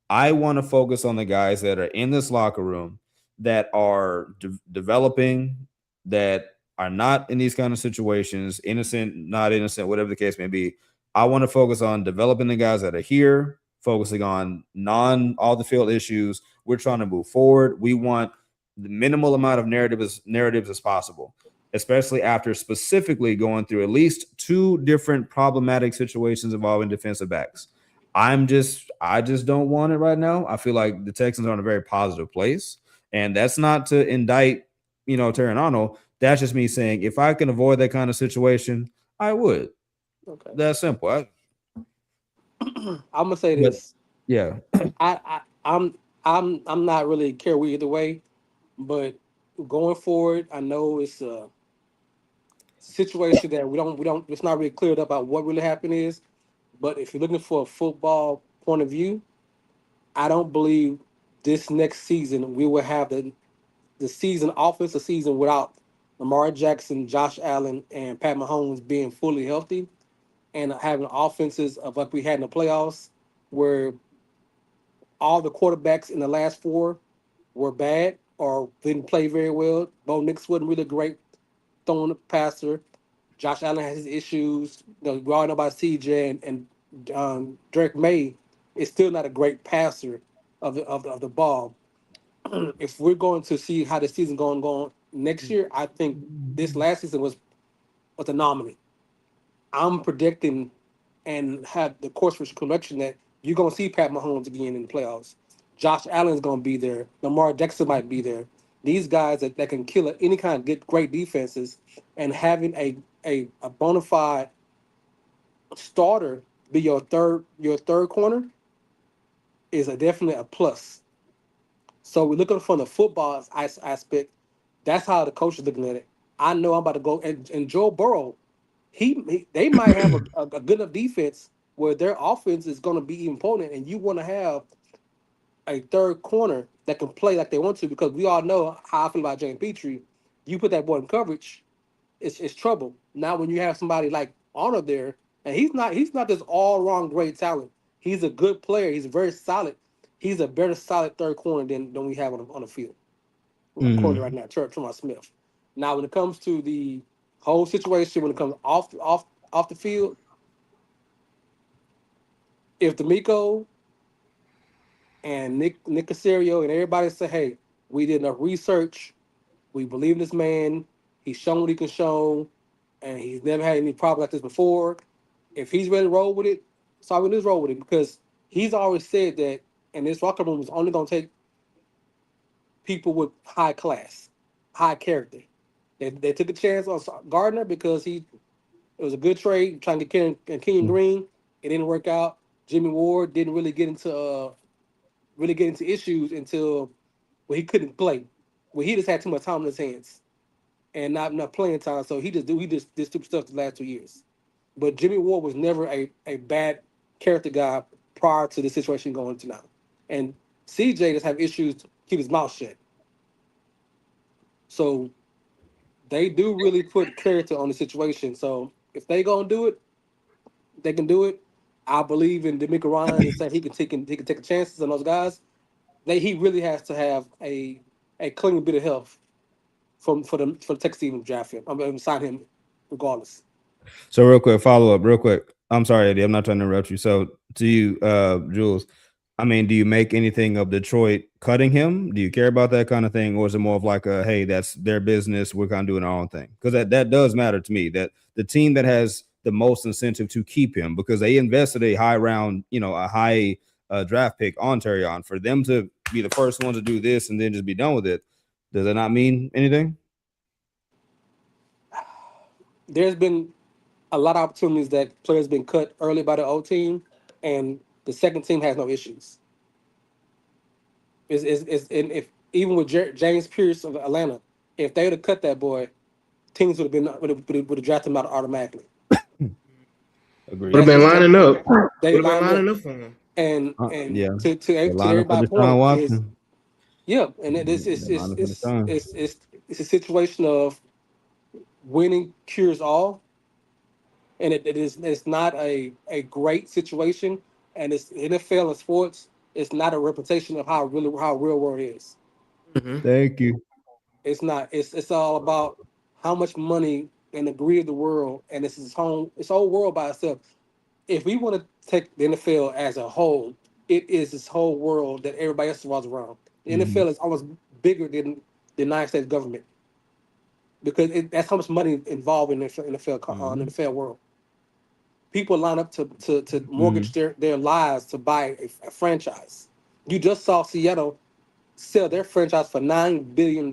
I want to focus on the guys that are in this locker room that are developing, that are not in these kind of situations, innocent, not innocent, whatever the case may be. I want to focus on developing the guys that are here, focusing on all the field issues. We're trying to move forward. We want the minimal amount of narratives as possible, especially after specifically going through at least 2 different problematic situations involving defensive backs. I just don't want it right now. I feel like the Texans are in a very positive place, and that's not to indict, Terran Arnold. That's just me saying if I can avoid that kind of situation, I would. Okay. That's simple. I'm gonna say this. Yeah. I'm not really care either way, but going forward, I know it's a situation that we don't. It's not really cleared up about what really happened is. But if you're looking for a football point of view, I don't believe this next season we will have the season offensive season without Lamar Jackson, Josh Allen, and Pat Mahomes being fully healthy and having offenses of like we had in the playoffs where all the quarterbacks in the last 4 were bad or didn't play very well. Bo Nix wasn't really great throwing the passer. Josh Allen has his issues. We all know about CJ and Drake May is still not a great passer of the ball. If we're going to see how the season going next year, I think this last season was an anomaly. I'm predicting and have the course for correction that you're gonna see Pat Mahomes again in the playoffs. Josh Allen's gonna be there. Lamar Jackson might be there. These guys that can kill any kind of great defenses, and having a bona fide starter be your third corner is definitely a plus. So we're looking from the football aspect. That's how the coach is looking at it. I know I'm about to go and Joe Burrow. They might have a good enough defense where their offense is going to be even potent, and you want to have a third corner that can play like they want to, because we all know how I feel about James Petrie. You put that boy in coverage, it's trouble. Now when you have somebody like Arnold there, and he's not this all wrong great talent. He's a good player. He's very solid. He's a better solid third corner than we have on the field. According to right now, Terrell Smith. Now when it comes to the whole situation, when it comes off the field, if D'Amico and Nick Casario and everybody say, hey, we did enough research. We believe in this man. He's shown what he can show, and he's never had any problem like this before. If he's ready to roll with it, so we just roll with it because he's always said that, and this locker room is only going to take people with high class, high character. They took a chance on Gardner because it was a good trade trying to get Kenyon Green. It didn't work out. Jimmy Ward didn't really get into issues until he couldn't play. He just had too much time on his hands and not enough playing time. So he just did stupid stuff the last 2 years. But Jimmy Ward was never a bad character guy prior to the situation going to now. And CJ just have issues to keep his mouth shut. So they do really put character on the situation. So if they gonna do it, they can do it. I believe in D'Amico Ryan and saying he can take chances on those guys. He really has to have a clean bit of health for the Texas team to draft him. I'm mean, sign him regardless. So real quick, follow up, real quick. I'm sorry, Eddie. I'm not trying to interrupt you. So to you, Jules, I mean, do you make anything of Detroit cutting him? Do you care about that kind of thing, or is it more of like a hey, that's their business, we're kind of doing our own thing? Because that does matter to me. That the team that has the most incentive to keep him because they invested a high round, a high draft pick on Terrion, for them to be the first one to do this and then just be done with it. Does that not mean anything? There's been a lot of opportunities that players been cut early by the old team, and the second team has no issues. And if even with James Pierce of Atlanta, if they would have cut that boy, teams would have drafted him out automatically. Would have Agreed. That's been just lining up. they Would have been lined up, lining up for him. and Yeah, to they lined up for everybody's Deshaun point is Watson. yeah, and it is They lined up for Deshaun. it's a situation of winning cures all, and it's not a great situation, and it's NFL and sports. It's not a reputation of how real world is. Hmm. Thank you. It's not. It's all about how much money and the greed of the world, and it's whole world by itself. If we want to take the NFL as a whole, it is this whole world that everybody else revolves around. The Mhm. NFL is almost bigger than the United States government because that's how much money involved in the Mhm. NFL world. People line up to mortgage Mhm. their lives to buy a franchise. You just saw Seattle sell their franchise for $9 billion.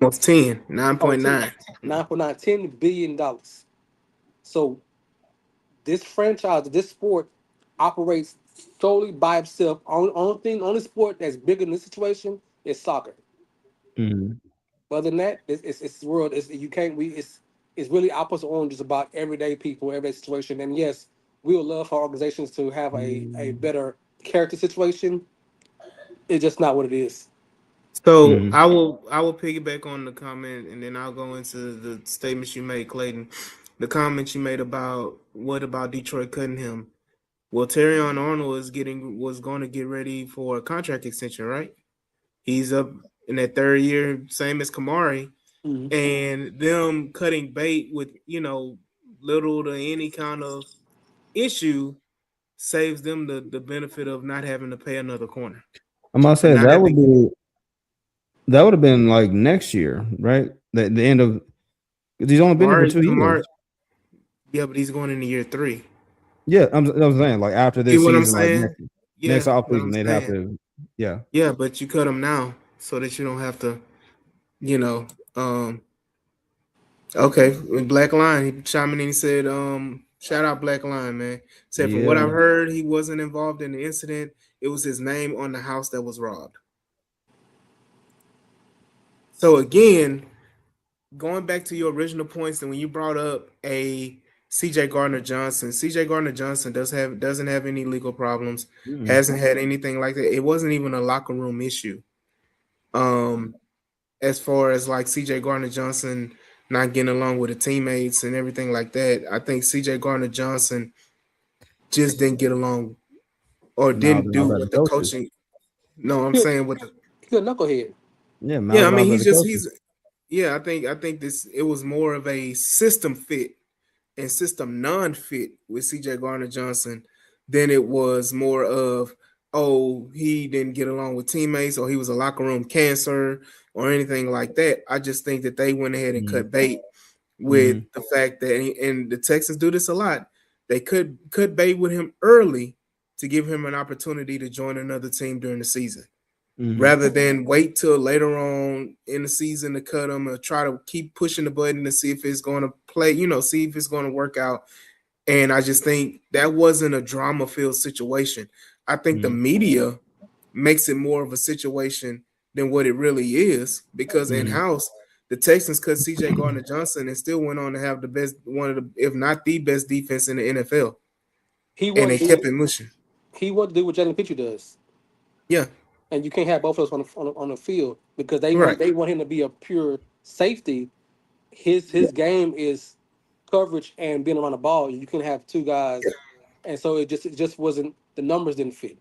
Almost 10, Oh, 10, 9.9. 9.9, $10 billion. So this franchise, this sport operates solely by itself. Only sport that's bigger in this situation is soccer. Mhm. Other than that, it's the world. You can't. It's really apples and oranges about everyday people, everyday situation. And yes, we would love for organizations to have a Mhm. better character situation. It's just not what it is. So Mhm. I will piggyback on the comment, and then I'll go into the statements you made, Clayton. The comments you made about what about Detroit cutting him? Well, Terrion Arnold was going to get ready for a contract extension, right? He's up in that third year, same as Kamari, Mhm. and them cutting bait with little to any kind of issue saves them the benefit of not having to pay another corner I'm gonna or say not having to give. that would have been like next year, right? The end of because he's only been here for Kamari, 2 years. Kamari, yeah, but he's going into year three. Yeah, I'm saying like after See this what I'm season, like saying? next Yeah, off what I'm season, they'd have saying. to. Yeah. Yeah, but you cut him now so that you don't have to, you know. Okay, with Black Line, he chiming in. He said, shout out Black Line, man. Said from what Yeah. I've heard, he wasn't involved in the incident. It was his name on the house that was robbed. So again, going back to your original points, and when you brought up a CJ Gardner Johnson, CJ Gardner Johnson doesn't have any legal problems, Mm. hasn't had anything like that. It wasn't even a locker room issue. Um, as far as like CJ Gardner Johnson not getting along with the teammates and everything like that, I think CJ Gardner Johnson just didn't get along or Miles didn't and do Alberta what the coaches. coaching. No, I'm He's saying what the a knucklehead. Yeah, yeah. Miles I and mean, Alberta coaches. I think this it was more of a system fit and system non fit with CJ Garner Johnson than it was more of oh, he didn't get along with teammates or he was a locker room cancer or anything like that. I just think that they went ahead and Mm-hmm. cut bait with Mm-hmm. the fact that, and the Texans do this a lot, they could cut bait with him early to give him an opportunity to join another team during the season, Mm-hmm. rather than wait till later on in the season to cut him or try to keep pushing the button to see if it's going to play, see if it's going to work out. And I just think that wasn't a drama filled situation. I think the media makes it more of a situation than what it really is, because in Mm-hmm. house, the Texans cut CJ Gardner Johnson and still went on to have the best, one of the, if not the best defense in the NFL. He And wanted they to do kept it mushing. he wanted to do what Jalen Pitcher does, Yeah, and you can't have both of us on the field because right. they want him to be a pure safety. His game is coverage and being around the ball. You can have two Yeah. guys, and so it just wasn't the numbers didn't fit.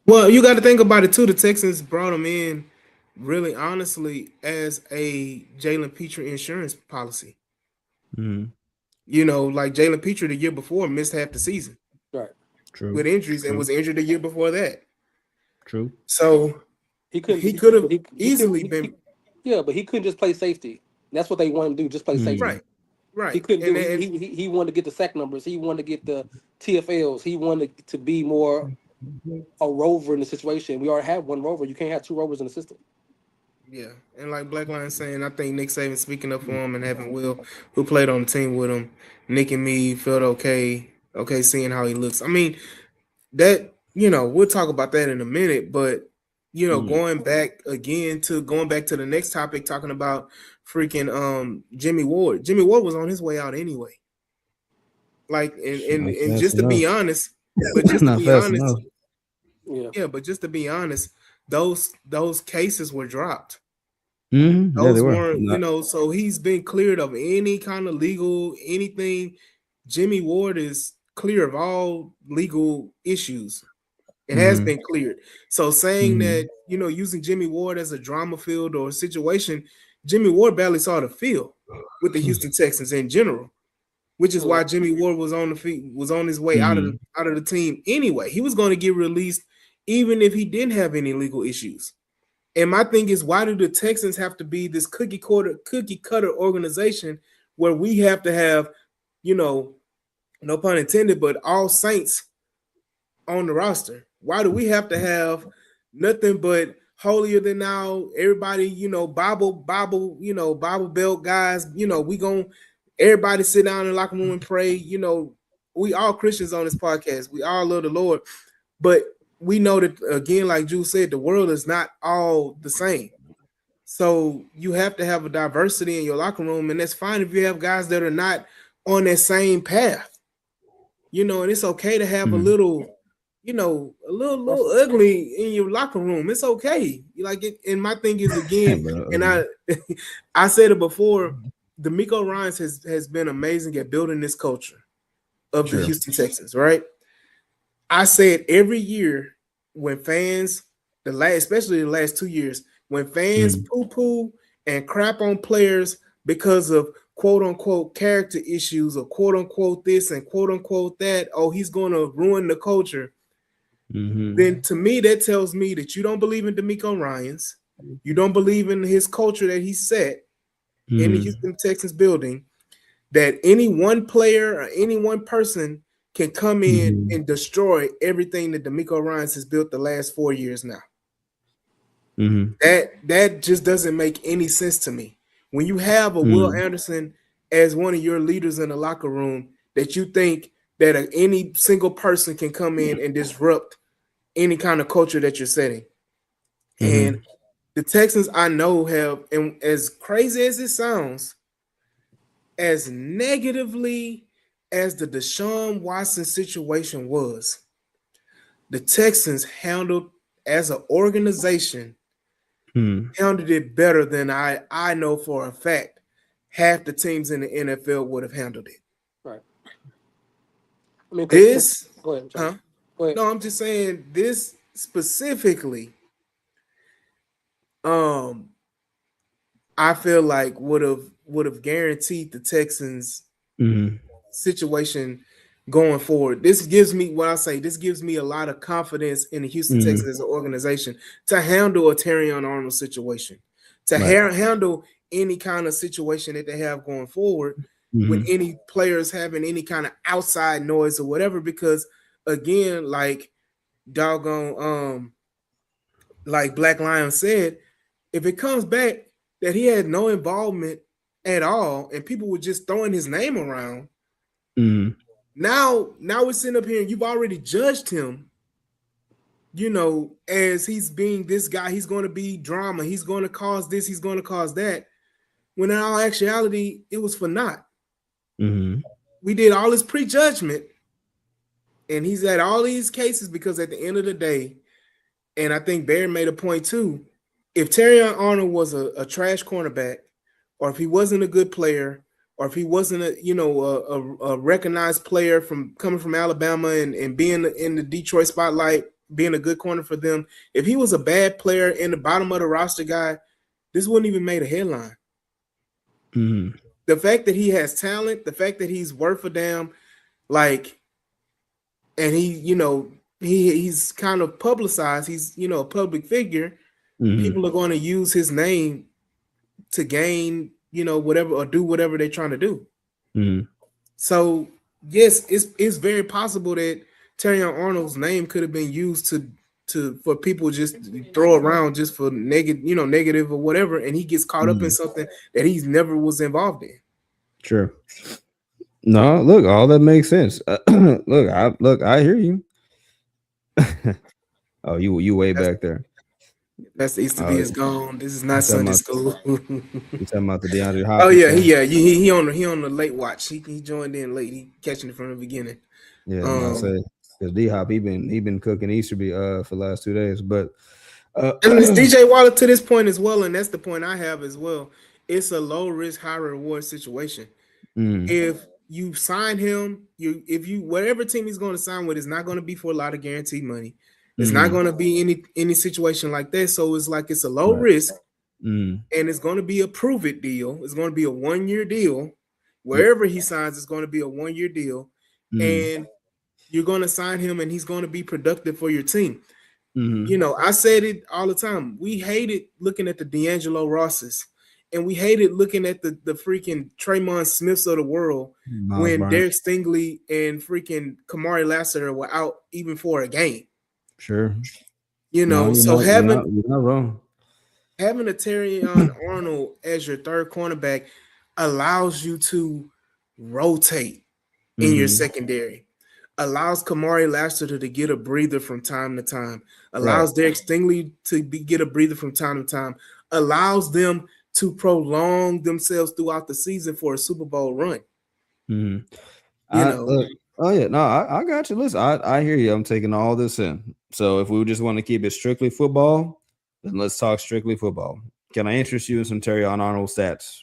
Well, you got to think about it too. The Texans brought him in really honestly as a Jalen Petrie insurance policy. Mm-hmm. Like Jalen Petrie the year before missed half the season Right. with True. injuries and True. was injured the year before that. True. So He couldn't. he could have He couldn't. easily been Yeah, but he couldn't just play safety. That's what they wanted him to do. Just play Mm-hmm. safety. right, right, He couldn't and do. then He wanted to get the sack numbers. He wanted to get the TFLs. He wanted to be more a rover in the situation. We already have one rover. You can't have two rovers in the system. yeah, and like Black Lion saying, I think Nick Saban speaking up for him and having Will, who played on the team with him, Nick and me felt okay seeing how he looks. I mean, that we'll talk about that in a minute, but Mm-hmm. going back to the next topic, talking about freaking Jimmy Ward. Jimmy Ward was on his way out anyway. Like, Not and fast just to be enough. honest, but just to Not be fast honest, enough. Yeah. yeah, but just to be honest, those cases were dropped. Mm-hmm. Yeah, they Those were. weren't, Not. so he's been cleared of any kind of legal anything. Jimmy Ward is clear of all legal issues. It has Mm-hmm. been cleared. So saying Mm-hmm. that, using Jimmy Ward as a drama field or a situation, Jimmy Ward barely saw the field with the Houston Texans in general, which is Yeah. why Jimmy Ward was on the feet, was on his way Mm-hmm. out of the team anyway. He was going to get released even if he didn't have any legal issues. And my thing is, why do the Texans have to be this cookie cutter organization where we have to have, you know, no pun intended, but all saints on the roster? Why do we have to have nothing but holier than now? Everybody, Bible belt guys. We gon' everybody sit down in the locker room and pray. We all Christians on this podcast. We all love the Lord, but we know that again, like Jules said, the world is not all the same. So you have to have a diversity in your locker room, and that's fine if you have guys that are not on that same path. And it's okay to have a Mm-hmm. little, little That's ugly in your locker room. It's okay. You like it. And my thing is again, Bro, and ugly. I said it before, D'Amico Ryans has been amazing at building this culture of the Sure. Houston Texans, right? I say it every year when fans, especially the last 2 years, when fans Mm-hmm. poo-poo and crap on players because of quote unquote character issues or quote unquote this and quote unquote that, oh, he's going to ruin the culture. Mm-hmm. Then to me, that tells me that you don't believe in D'Amico Ryans. You don't believe in his culture that he set in the Mm-hmm. Houston Texans building, that any one player or any one person can come in Mm-hmm. and destroy everything that D'Amico Ryans has built the last 4 years now. Mm-hmm. That just doesn't make any sense to me. When you have a Will Mm-hmm. Anderson as one of your leaders in the locker room, that you think that any single person can come in and disrupt any kind of culture that you're setting. And Mm-hmm. the Texans, I know, have, and as crazy as it sounds, as negatively as the Deshaun Watson situation was, the Texans handled, as an organization, Mm-hmm. handled it better than I know for a fact half the teams in the NFL would have handled it. right. I mean, because This, go ahead, John. huh? Go ahead. No, I'm just saying this specifically, I feel like would have guaranteed the Texans Mm-hmm. situation going forward. This gives me what I say. This gives me a lot of confidence in the Houston Mm-hmm. Texans as an organization to handle a Terrion Arnold situation, to Right. handle any kind of situation that they have going forward with Mm-hmm. any players having any kind of outside noise or whatever. Because again, doggone, like Black Lion said, if it comes back that he had no involvement at all and people were just throwing his name around, Mm-hmm. now we're sitting up here and you've already judged him, as he's being this guy. He's going to be drama. He's going to cause this. He's going to cause that. When in all actuality, it was for naught. Mm-hmm. We did all this prejudgment, and he's at all these cases because at the end of the day, and I think Barry made a point too. If Terrion Arnold was a trash cornerback, or if he wasn't a good player, or if he wasn't a recognized player from coming from Alabama and being in the Detroit spotlight, being a good corner for them, if he was a bad player in the bottom of the roster guy, this wouldn't even made a headline. Mm-hmm. The fact that he has talent, the fact that he's worth a damn, and he's kind of publicized. He's a public figure. Mm-hmm. People are going to use his name to gain whatever or do whatever they're trying to do. Mm-hmm. So yes, it's very possible that Terrion Arnold's name could have been used for people just throw around just for negative or whatever, and he gets caught up in something that he's never was involved in. Sure. No, look, all that makes sense. I hear you. Oh, you way That's back there. that's the East to Oh, be is gone. This is you not talking Sunday about school. you talking about the DeAndre Oh Hopkins yeah, thing? he on the late watch. He joined in late. He catching it from the beginning. Yeah, I'm about to Um, say because D Hop he been cooking Easterby for the last 2 days, but and it's DJ Waller to this point as well, and that's the point I have as well. It's a low risk, high reward situation. mm, If you sign him, if you whatever team he's going to sign with is not going to be for a lot of guaranteed money. It's not mm, going to be any situation like that. So it's a low right, risk, mm, and it's going to be a prove it deal. It's going to be a 1 year deal. yep, Wherever he signs, it's going to be a 1 year deal, mm, and you're going to sign him, and he's going to be productive for your team. mm, I said it all the time. We hated looking at the D'Angelo Rosses, and we hated looking at the freaking Traymon Smiths of the world Miles when Bryant, Derek Stingley and freaking Kamari Lassiter were out even for a game. sure. No, you're So not you're having not you're not wrong. having a Terrion Arnold as your third cornerback allows you to rotate in your Mm-hmm. secondary, allows Kamari Lassiter to get a breather from time to time, Right. allows Derek Stingley to get a breather from time to time, allows them to prolong themselves throughout the season for a Super Bowl run. Mm-hmm. You I know, look. Oh yeah, no, I got you. Listen, I hear you. I'm taking all this in. So if we just want to keep it strictly football, then let's talk strictly football. Can I interest you in some Terry Arnold stats?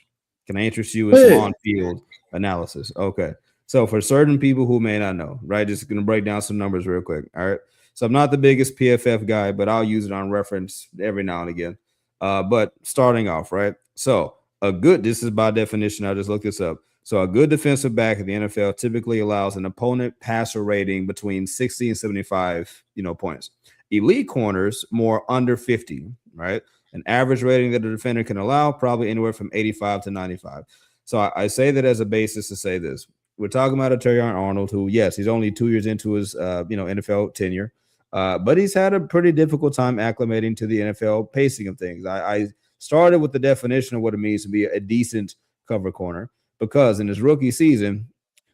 Can I interest you in some but on-field analysis? Okay. So for certain people who may not know, right, just gonna break down some numbers real quick. All right. So I'm not the biggest PFF guy, but I'll use it on reference every now and again. But starting off, right? So this is by definition. I just looked this up. So a good defensive back in the NFL typically allows an opponent passer rating between 60 and 75, points. Elite corners more under 50, right? An average rating that a defender can allow probably anywhere from 85 to 95. So I say that as a basis to say this. We're talking about a Terrion Arnold who, yes, he's only 2 years into his NFL tenure. But he's had a pretty difficult time acclimating to the NFL pacing of things. I started with the definition of what it means to be a decent cover corner because in his rookie season,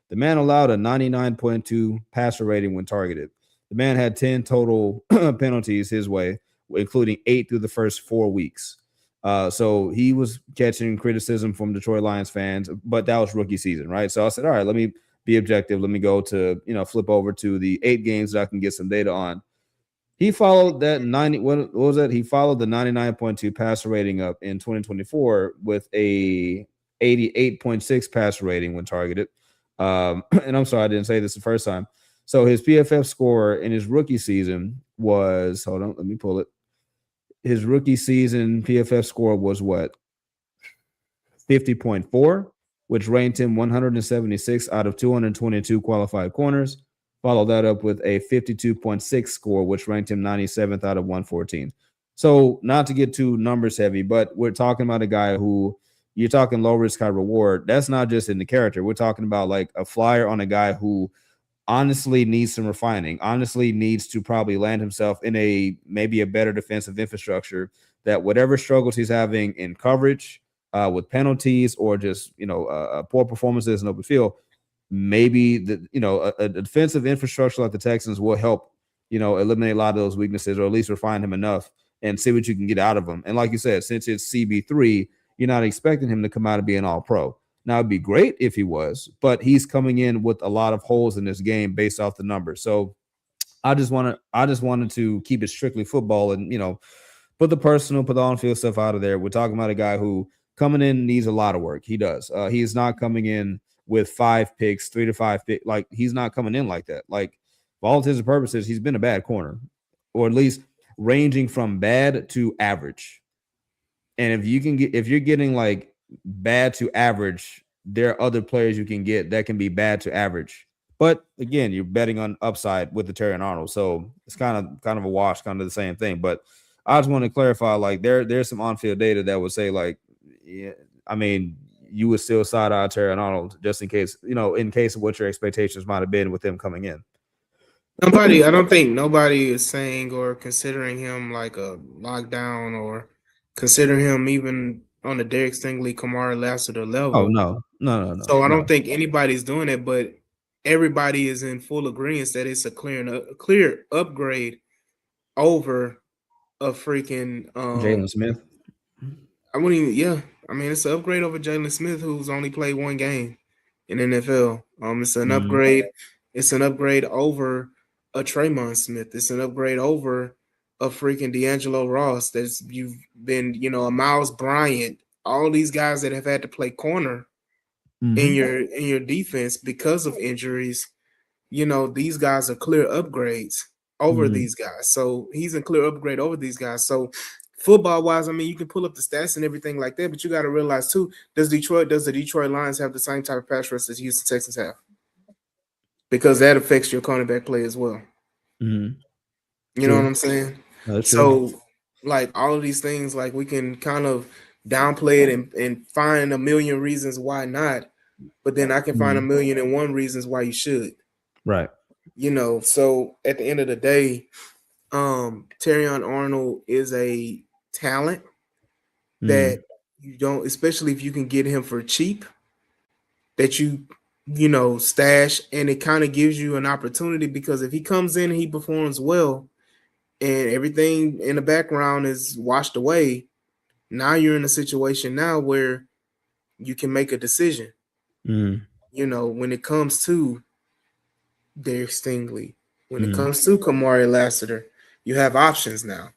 the man allowed a 99.2 passer rating when targeted. The man had 10 total penalties his way, including 8 through the first 4 weeks. So he was catching criticism from Detroit Lions fans, but that was rookie season, right? So I said, all right, let me be objective. Let me go to, flip over to the 8 games that I can get some data on. He followed that 90. What was that? He followed the 99.2 passer rating up in 2024 with a 88.6 passer rating when targeted. And I'm sorry, I didn't say this the first time. So his PFF score in his rookie season was, hold on, let me pull it. His rookie season PFF score was what? 50.4. which ranked him 176 out of 222 qualified corners. Follow that up with a 52.6 score, which ranked him 97th out of 114. So, not to get too numbers heavy, but we're talking about a guy who you're talking low risk, high reward. That's not just in the character. We're talking about like a flyer on a guy who honestly needs some refining, honestly needs to probably land himself in a maybe a better defensive infrastructure that whatever struggles he's having in coverage, with penalties or just, poor performances in open field, maybe a defensive infrastructure like the Texans will help, eliminate a lot of those weaknesses or at least refine him enough and see what you can get out of him. And like you said, since it's CB3, you're not expecting him to come out and be an all pro. Now it'd be great if he was, but he's coming in with a lot of holes in this game based off the numbers. So I just wanted to keep it strictly football and put the personal, put the on-field stuff out of there. We're talking about a guy who coming in needs a lot of work. He does. He is not coming in with 5 picks, 3 to 5 picks. Like he's not coming in like that. Like for all intents and purposes, he's been a bad corner, or at least ranging from bad to average. And if you're getting like bad to average, there are other players you can get that can be bad to average. But again, you're betting on upside with the Terry and Arnold, so it's kind of a wash, kind of the same thing. But I just want to clarify, like there's some on-field data that would say, like, yeah, I mean, you would still side eye Terry and Arnold just in case, in case of what your expectations might have been with them coming in. I don't think nobody is saying or considering him like a lockdown or consider him even on the Derek Stingley, Kamari Lassiter Oh level. no, no, no, no, So I no. don't think anybody's doing it, but everybody is in full agreement that it's a clear upgrade over a freaking Jalen Smith. I wouldn't even I mean it's an upgrade over Jalen Smith who's only played one game in NFL. It's an Mhm. upgrade. It's an upgrade over a Traymon Smith. It's an upgrade over a freaking D'Angelo Ross. That's you've been, a Miles Bryant. All these guys that have had to play corner in Mhm. your defense because of injuries. These guys are clear upgrades over Mhm. these guys. So he's a clear upgrade over these guys. So football wise, I mean, you can pull up the stats and everything like that, but you got to realize too, does the Detroit Lions have the same type of pass rush as Houston Texans have? Because that affects your cornerback play as well. Mhm. You know what True. I'm saying? That's true. So, like all of these things, like we can kind of downplay it and find a million reasons why not, but then I can find a Mhm. million and one reasons why you should. Right. So at the end of the day, Terrion Arnold is a talent that Mhm. you don't, especially if you can get him for cheap, that stash, and it kind of gives you an opportunity because if he comes in and he performs well and everything in the background is washed away, now you're in a situation now where you can make a decision. Mhm. When it comes to Derek Stingley, when it Mhm. comes to Kamari Lassiter, you have options now.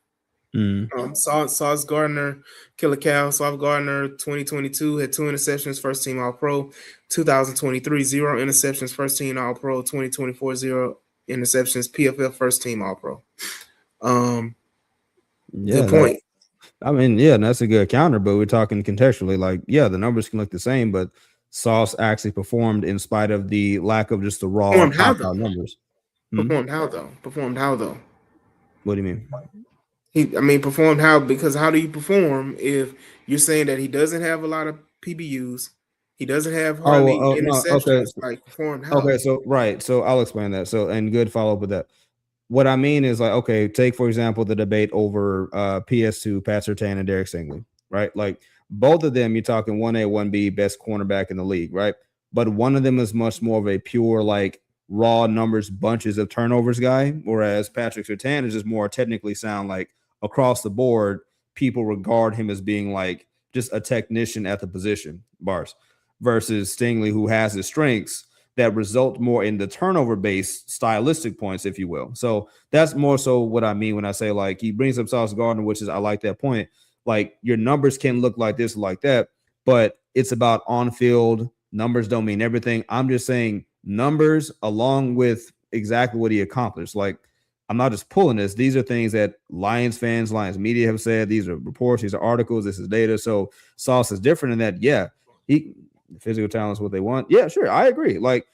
Mhm. Sauce Gardner, Killer Cow, Sauce Gardner, 2022 had 2 interceptions, first team All Pro. 2023, 0 interceptions, first team All Pro. 2024, 0 interceptions, PFF first team All Pro. Good Yeah, that point. I mean, yeah, that's a good counter, but we're talking contextually. Like, yeah, the numbers can look the same, but Sauce actually performed in spite of the lack of just the raw Performed how pop though? out numbers. Hmm? Performed how though? Performed how though? What do you mean? Performed how? Because how do you perform if you're saying that he doesn't have a lot of PBUs, he doesn't have Oh, hardly no, okay, interceptions? Like performed how? okay. So right, so I'll explain that. So and good follow up with that. What I mean is like, okay, take for example the debate over PS2, Pat Surtain and Derek Stingley, right? Like both of them, you're talking 1A, 1B, best cornerback in the league, right? But one of them is much more of a pure, like raw numbers, bunches of turnovers guy, whereas Patrick Surtain is just more technically sound, like across the board, people regard him as being like just a technician at the position, bars, versus Stingley, who has his strengths that result more in the turnover based stylistic points, if you will. So that's more so what I mean when I say like he brings up Sauce Gardner, which is I like that point. Like your numbers can look like this, like that, but it's about on field numbers don't mean everything. I'm just saying numbers along with exactly what he accomplished. Like I'm not just pulling this. These are things that Lions fans, Lions media have said. These are reports, these are articles, this is data. So Sauce is different in that, yeah, he physical talent is what they want. Yeah, sure, I agree. Like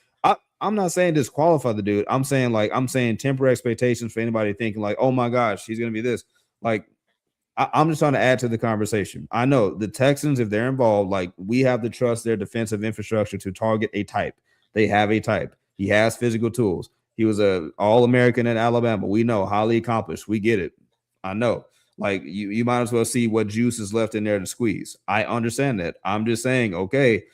I'm not saying disqualify the dude. I'm saying temper expectations for anybody thinking like, oh my gosh, he's gonna be this. Like I'm just trying to add to the conversation. I know the Texans, if they're involved, like we have to trust their defensive infrastructure to target a type. They have a type. He has physical tools. He was a All American at Alabama. We know, highly accomplished. We get it. I know. Like you might as well see what juice is left in there to squeeze. I understand that. I'm just saying, okay,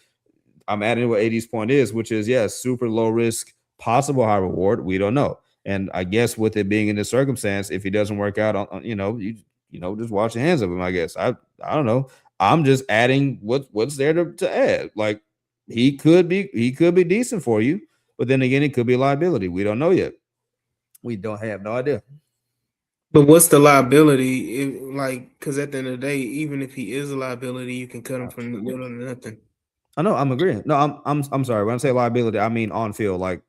I'm adding what AD's point is, which is yes, super low risk, possible high reward. We don't know. And I guess with it being in this circumstance, if he doesn't work out on just wash your hands of him. I guess I don't know. I'm just adding what's there to add. Like he could be decent for you, but then again, it could be a liability. We don't know yet. We don't have no idea. But what's the liability? Like, because at the end of the day, even if he is a liability, you can cut him for little to nothing. I know. I'm agreeing. No, I'm sorry. When I say liability, I mean on field. Like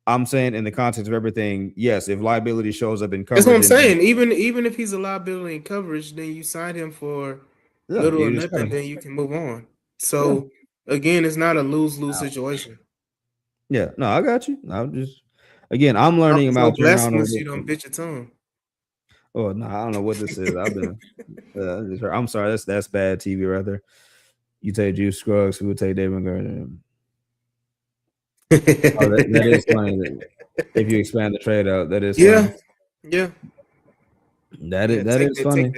I'm saying in the context of everything. Yes, if liability shows up in That's what coverage, I'm and saying. Even if he's a liability in coverage, then you sign him for yeah, little or you just cut nothing, him. then you can move on. Yeah. So again, it's not a lose-lose situation. Yeah, no, I got you. I'm just again, I'm learning It's so about blasphemous turnaround. you don't bit your tongue. Oh no, I don't know what this is. I've been. I'm sorry. That's bad TV right there. You take Juice Scruggs, who would take David Gardner. Oh, that is funny. If you expand the trade out, that is Yeah, funny. yeah, That is yeah. that is funny.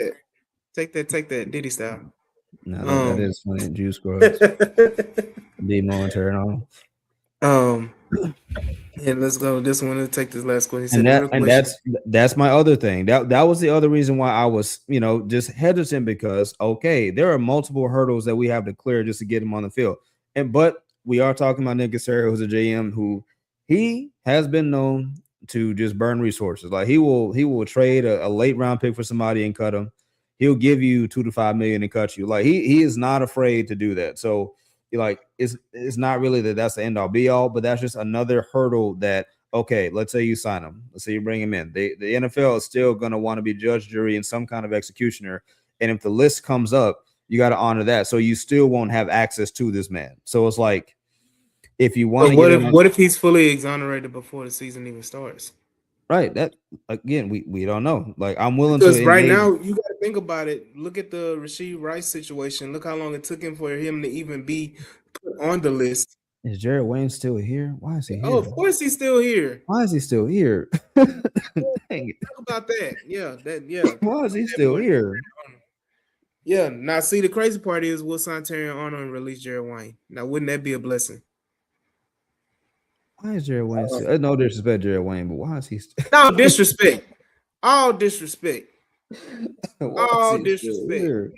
Take that, Diddy style. No, that Um, is funny. Juice Scruggs, D-Mo turn on. um, yeah. Let's go. This one. Let's take this last question. He And said, that "Real and question." that's my other thing. That was the other reason why I was, just hesitant because okay, there are multiple hurdles that we have to clear just to get him on the field. But we are talking about Nick Casario, who's a JM who he has been known to just burn resources. Like he will trade a late round pick for somebody and cut him. He'll give you 2 to 5 million and cut you. Like he is not afraid to do that. So like it's not really that's the end all be all, but that's just another hurdle that okay, let's say you sign him. Let's say you bring him in. The NFL is still going to want to be judge, jury, and some kind of executioner. And if the list comes up, you got to honor that. So you still won't have access to this man. So it's like, if you want But to get in on what if he's fully exonerated before the season even starts? right, that again, we don't know. Like I'm willing to Because right engage. now you got to think about it. Look at the Rasheed Rice situation. Look how long it took him for him to even be put on the list. Is Jared Wayne still here? Why is he Oh, here? of course he's still here. Why is he still here? Dang it. Talk about that. Yeah. Why is he That still boy. here? Yeah. Now, see, the crazy part is we'll sign Terry Arnold and release Jared Wayne. Now, wouldn't that be a blessing? Why is Jared Wayne still? No disrespect, Jared Wayne, but why is he still? No disrespect. All disrespect. Why is All he still disrespect. here?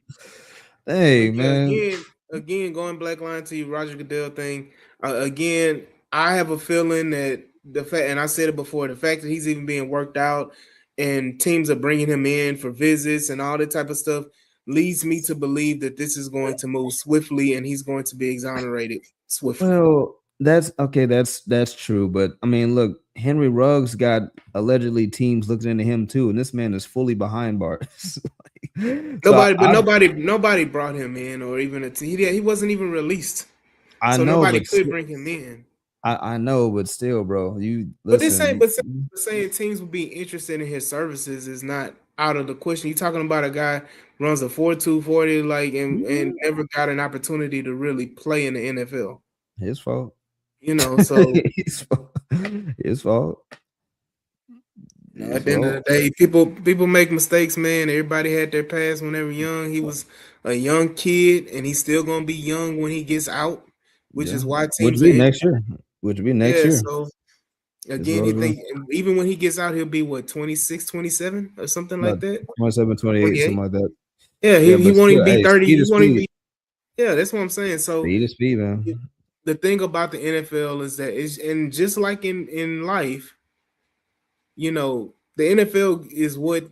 But Hey yeah, man. again, going black line to you, Roger Goodell thing. Again, I have a feeling that the fact, and I said it before, the fact that he's even being worked out and teams are bringing him in for visits and all that type of stuff leads me to believe that this is going to move swiftly and he's going to be exonerated swiftly. Well, that's okay. That's true. But I mean, look, Henry Ruggs got allegedly teams looking into him too, and this man is fully behind bars. so Nobody brought him in or even he wasn't even released, I so know, nobody but could bring him in. I know, but still, bro, you But this ain't. listen. But saying teams would be interested in his services is not out of the question. You're talking about a guy runs a 4.2 40 like and never got an opportunity to really play in the NFL. His fault. So His fault. His fault. at the end of the day, people make mistakes, man. Everybody had their past when they were young. He was a young kid, and he's still gonna be young when he gets out, which Yeah, is why which teams will are be next year. Which will be next yeah. year. So This again, road you run. think even when he gets out, he'll be what 26, 27 or something like About that. 27, 28, 28. something like that. Yeah, Yeah, he but won't even still, be hey, 30. speed He is won't even speed. be. Yeah, that's what I'm saying. So Speed is speed, man. the thing about the NFL is that it's and just like in life, the NFL is what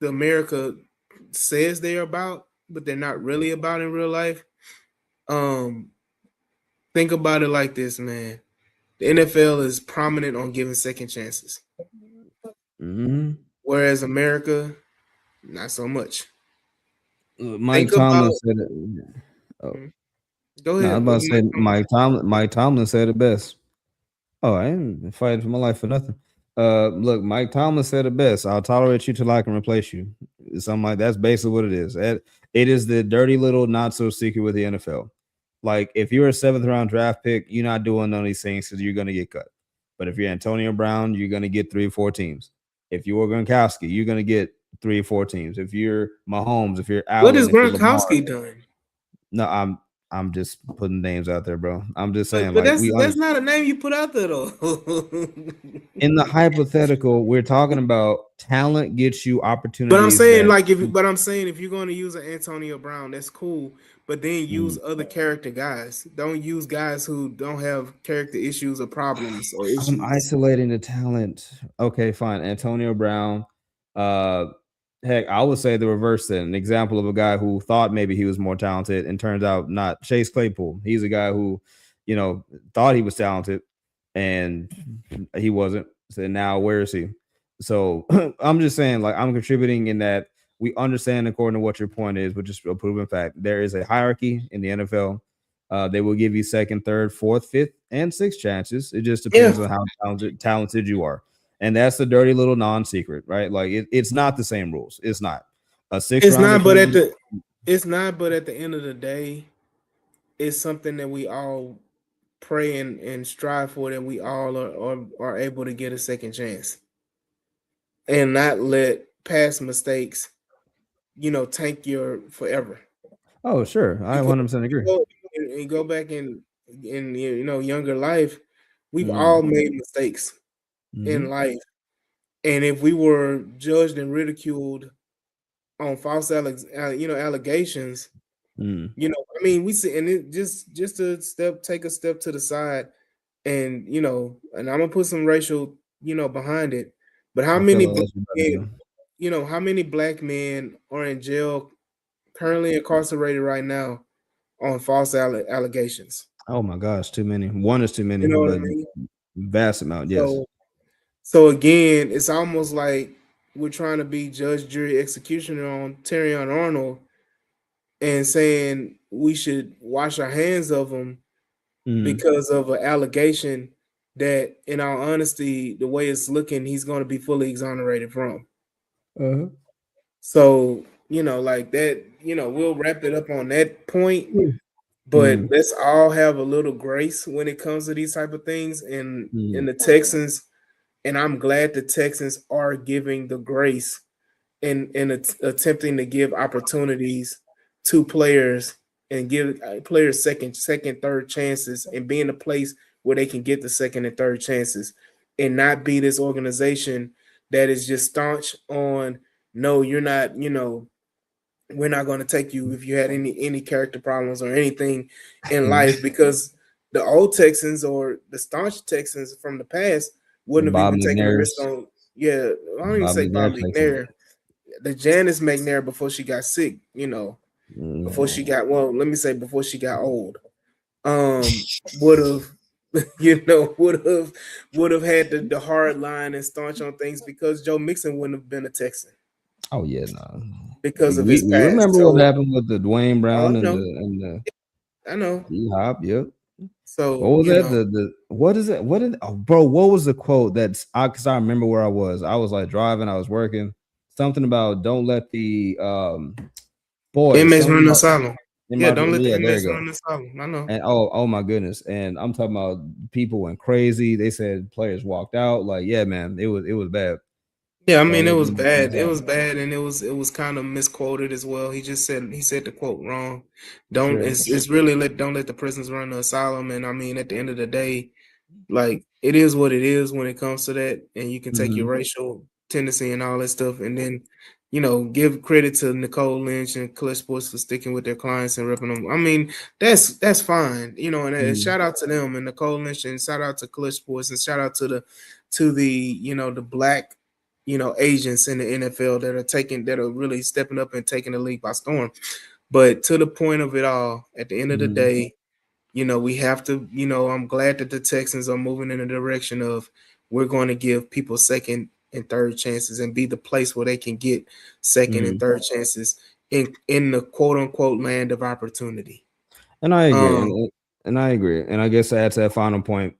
the America says they're about, but they're not really about in real life. Um, think about it like this, man. The NFL is prominent on giving second chances, Mm-hmm. whereas America, not so much. Mike Think about Tomlin said it. Oh, Mhm. Go No, I was ahead. about to say Mike Tomlin said it best. Oh, I ain't fighting for my life for nothing. Look, Mike Tomlin said it best. I'll tolerate you till I can replace you. Something like that's basically what it is. It is the dirty little not so secret with the NFL. Like if you're a seventh round draft pick, you're not doing none of these things because you're gonna get cut. But if you're Antonio Brown, you're gonna get 3 or 4 teams. If you're Gronkowski, you're gonna get 3 or 4 teams. If you're Mahomes, if you're What has Allen, if you're Lamar, Gronkowski done? no, I'm just putting names out there, bro. I'm just saying, But like that's not a name you put out there though. in the hypothetical, we're talking about talent gets you But I'm opportunities saying that like if you're going to use an Antonio Brown, that's cool. But then use mm, other character guys. Don't use guys who don't have character issues or problems or I'm issues. isolating the talent. Okay, fine. Antonio Brown. Uh heck, I would say the reverse then. An example of a guy who thought maybe he was more talented and turns out not. Chase Claypool. He's a guy who, thought he was talented and he wasn't. So now where is he? So I'm just saying, like, I'm contributing in that we understand according to what your point is, which is a proven fact. There is a hierarchy in the NFL. They will give you second, third, fourth, fifth, and sixth chances. It just Yeah, depends on how talented you are. And that's the dirty little non-secret, right? Like it's not the same rules. It's not. A sixth it's rounder not. But can it's not. But at the end of the day, it's something that we all pray and strive for. That we all are able to get a second chance and not let past mistakes, tank your forever. oh sure. I Because 100% you agree. go, and go back in younger life, we've Mm, all made mistakes in hmm life, and if we were judged and ridiculed on false allegations, mm. I mean, we see, and it just to take a step to the side, and and I'm gonna put some racial, behind it, but how I many feel black that's what you men, do. how many black men are in jail currently incarcerated right now on false allegations? Oh my gosh, too many. One is too many, You know what I but mean? vast amount, yes. So so again, it's almost like we're trying to be judge, jury, executioner on Terrion Arnold and saying we should wash our hands of him Mm. because of an allegation that, in all honesty, the way it's looking, he's going to be fully exonerated from. Uh-huh. So, like that, we'll wrap it up on that point. But Mm, let's all have a little grace when it comes to these type of things. And in mm, the Texans, and I'm glad the Texans are giving the grace and attempting to give opportunities to players and give players second, third chances and be in a place where they can get the second and third chances and not be this organization that is just staunch on no, you're not, we're not going to take you if you had any character problems or anything in mm. life because the old Texans or the staunch Texans from the past The wouldn't have Bob even taken the risk McNairs, on. Yeah, I don't even Bob say McNair Bob Texans. McNair, the Janice McNair before she got sick, before she Mm. got let me say before she got old, would have would have had the hard line and staunch on things because Joe Mixon wouldn't have been a Texan Oh yeah, no. because of his We past. remember what So happened with the Dwayne oh, Brown and the I know. D Hop. Yep. What So was that? The what is it? What did bro? What was the quote that's because I remember where I was. I was like driving. I was working. Something about don't let the boy. inmates Something run the about asylum. in Yeah, my don't let the yeah. There you inmates go. run the asylum. I know. And oh my goodness. And I'm talking about people went crazy. They said players walked out. Like yeah, man. It was bad. Yeah, I Don't mean it let was them bad. things It was happen. bad, and it was kind of misquoted as well. He said the quote wrong. Don't Sure. it's really don't let the prisoners run the asylum. And I mean at the end of the day, like it is what it is when it comes to that, and you can take your Mm-hmm. racial tendency and all that stuff, and then give credit to Nicole Lynch and Clutch Sports for sticking with their clients and repping them. I mean that's fine, and Mm-hmm. shout out to them and Nicole Lynch, and shout out to Clutch Sports, and shout out to the the black agents in the NFL that are really stepping up and taking the league by storm. But to the point of it all, at the end of the Mm-hmm. day, we have to, I'm glad that the Texans are moving in the direction of we're going to give people second and third chances and be the place where they can get second and Mm-hmm. third chances in the quote unquote land of opportunity. And I agree, Um, and I agree, and I guess that's that final point.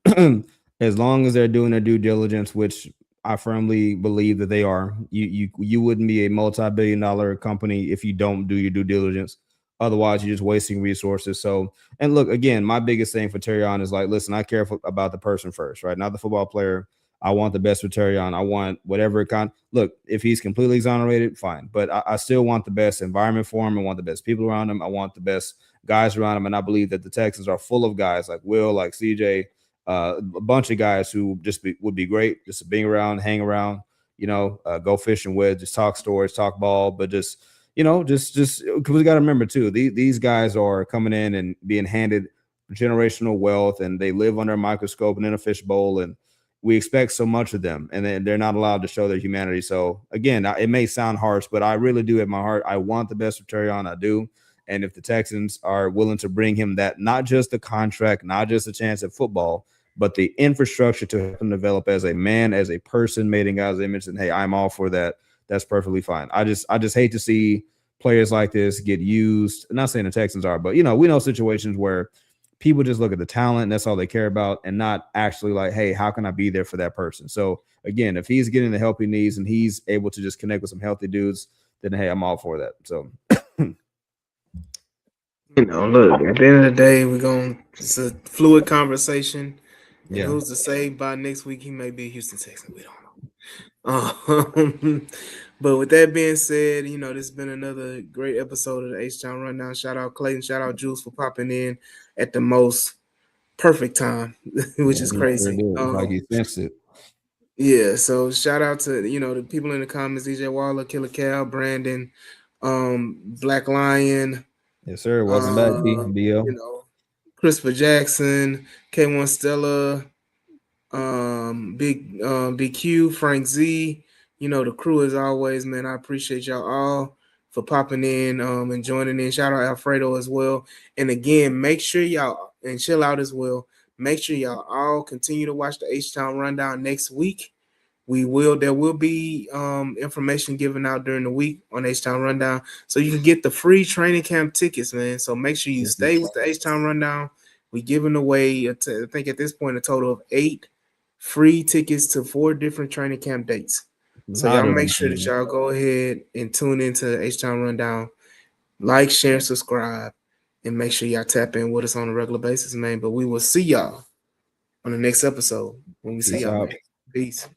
As long as they're doing their due diligence, which I firmly believe that they are, you wouldn't be a multi-billion-dollar company if you don't do your due diligence. Otherwise, you're just wasting resources. So, and look, again, my biggest thing for Terrion is like, listen, I care about the person first, right? Not the football player. I want the best for Terrion. I want whatever look, if he's completely exonerated, fine. But I still want the best environment for him. I want the best people around him. I want the best guys around him. And I believe that the Texans are full of guys like Will, like CJ, a bunch of guys who would be great just to being around, hang around, go fishing with, just talk stories, talk ball, but just just because we got to remember too, these guys are coming in and being handed generational wealth, and they live under a microscope and in a fishbowl, and we expect so much of them, and then they're not allowed to show their humanity. So again, it may sound harsh, but I really do at my heart, I want the best for Terrion. I do. And if the Texans are willing to bring him that, not just the contract, not just a chance at football, but the infrastructure to help him develop as a man, as a person made in God's image, and hey, I'm all for that. That's perfectly fine. I just hate to see players like this get used. I'm not saying the Texans are, but we know situations where people just look at the talent and that's all they care about, and not actually like, hey, how can I be there for that person? So again, if he's getting the help he needs and he's able to just connect with some healthy dudes, then hey, I'm all for that. So look, at the end of the day, it's a fluid conversation. And yeah. who's to say by next week he may be a Houston Texan? We don't know. But with that being said, this has been another great episode of the H-Town Rundown. Shout out Clayton, shout out Juice for popping in at the most perfect time, which Yeah, is he sure crazy. did. It's like he sensed it. Yeah, so shout out to the people in the comments: DJ Waller, Killer Cal, Brandon, Black Lion, Yes, sir. Welcome back, uh, BL. Christopher Jackson, K1 Stella, Big Q, Frank Z. The crew as always, man. I appreciate y'all all for popping in and joining in. Shout out Alfredo as well. And again, make sure y'all and chill out as well. Make sure y'all all continue to watch the H Town Rundown next week. There will be information given out during the week on H Town Rundown. So you can get the free training camp tickets, man. So make sure you stay with the H Town Rundown. We giving away, I think at this point, a total of 8 free tickets to 4 different training camp dates. A So lot y'all of make them, sure that man. y'all go ahead and tune into the H Town Rundown. Like, share, subscribe, and make sure y'all tap in with us on a regular basis, man. But we will see y'all on the next episode when we see Peace y'all, out. man. Peace.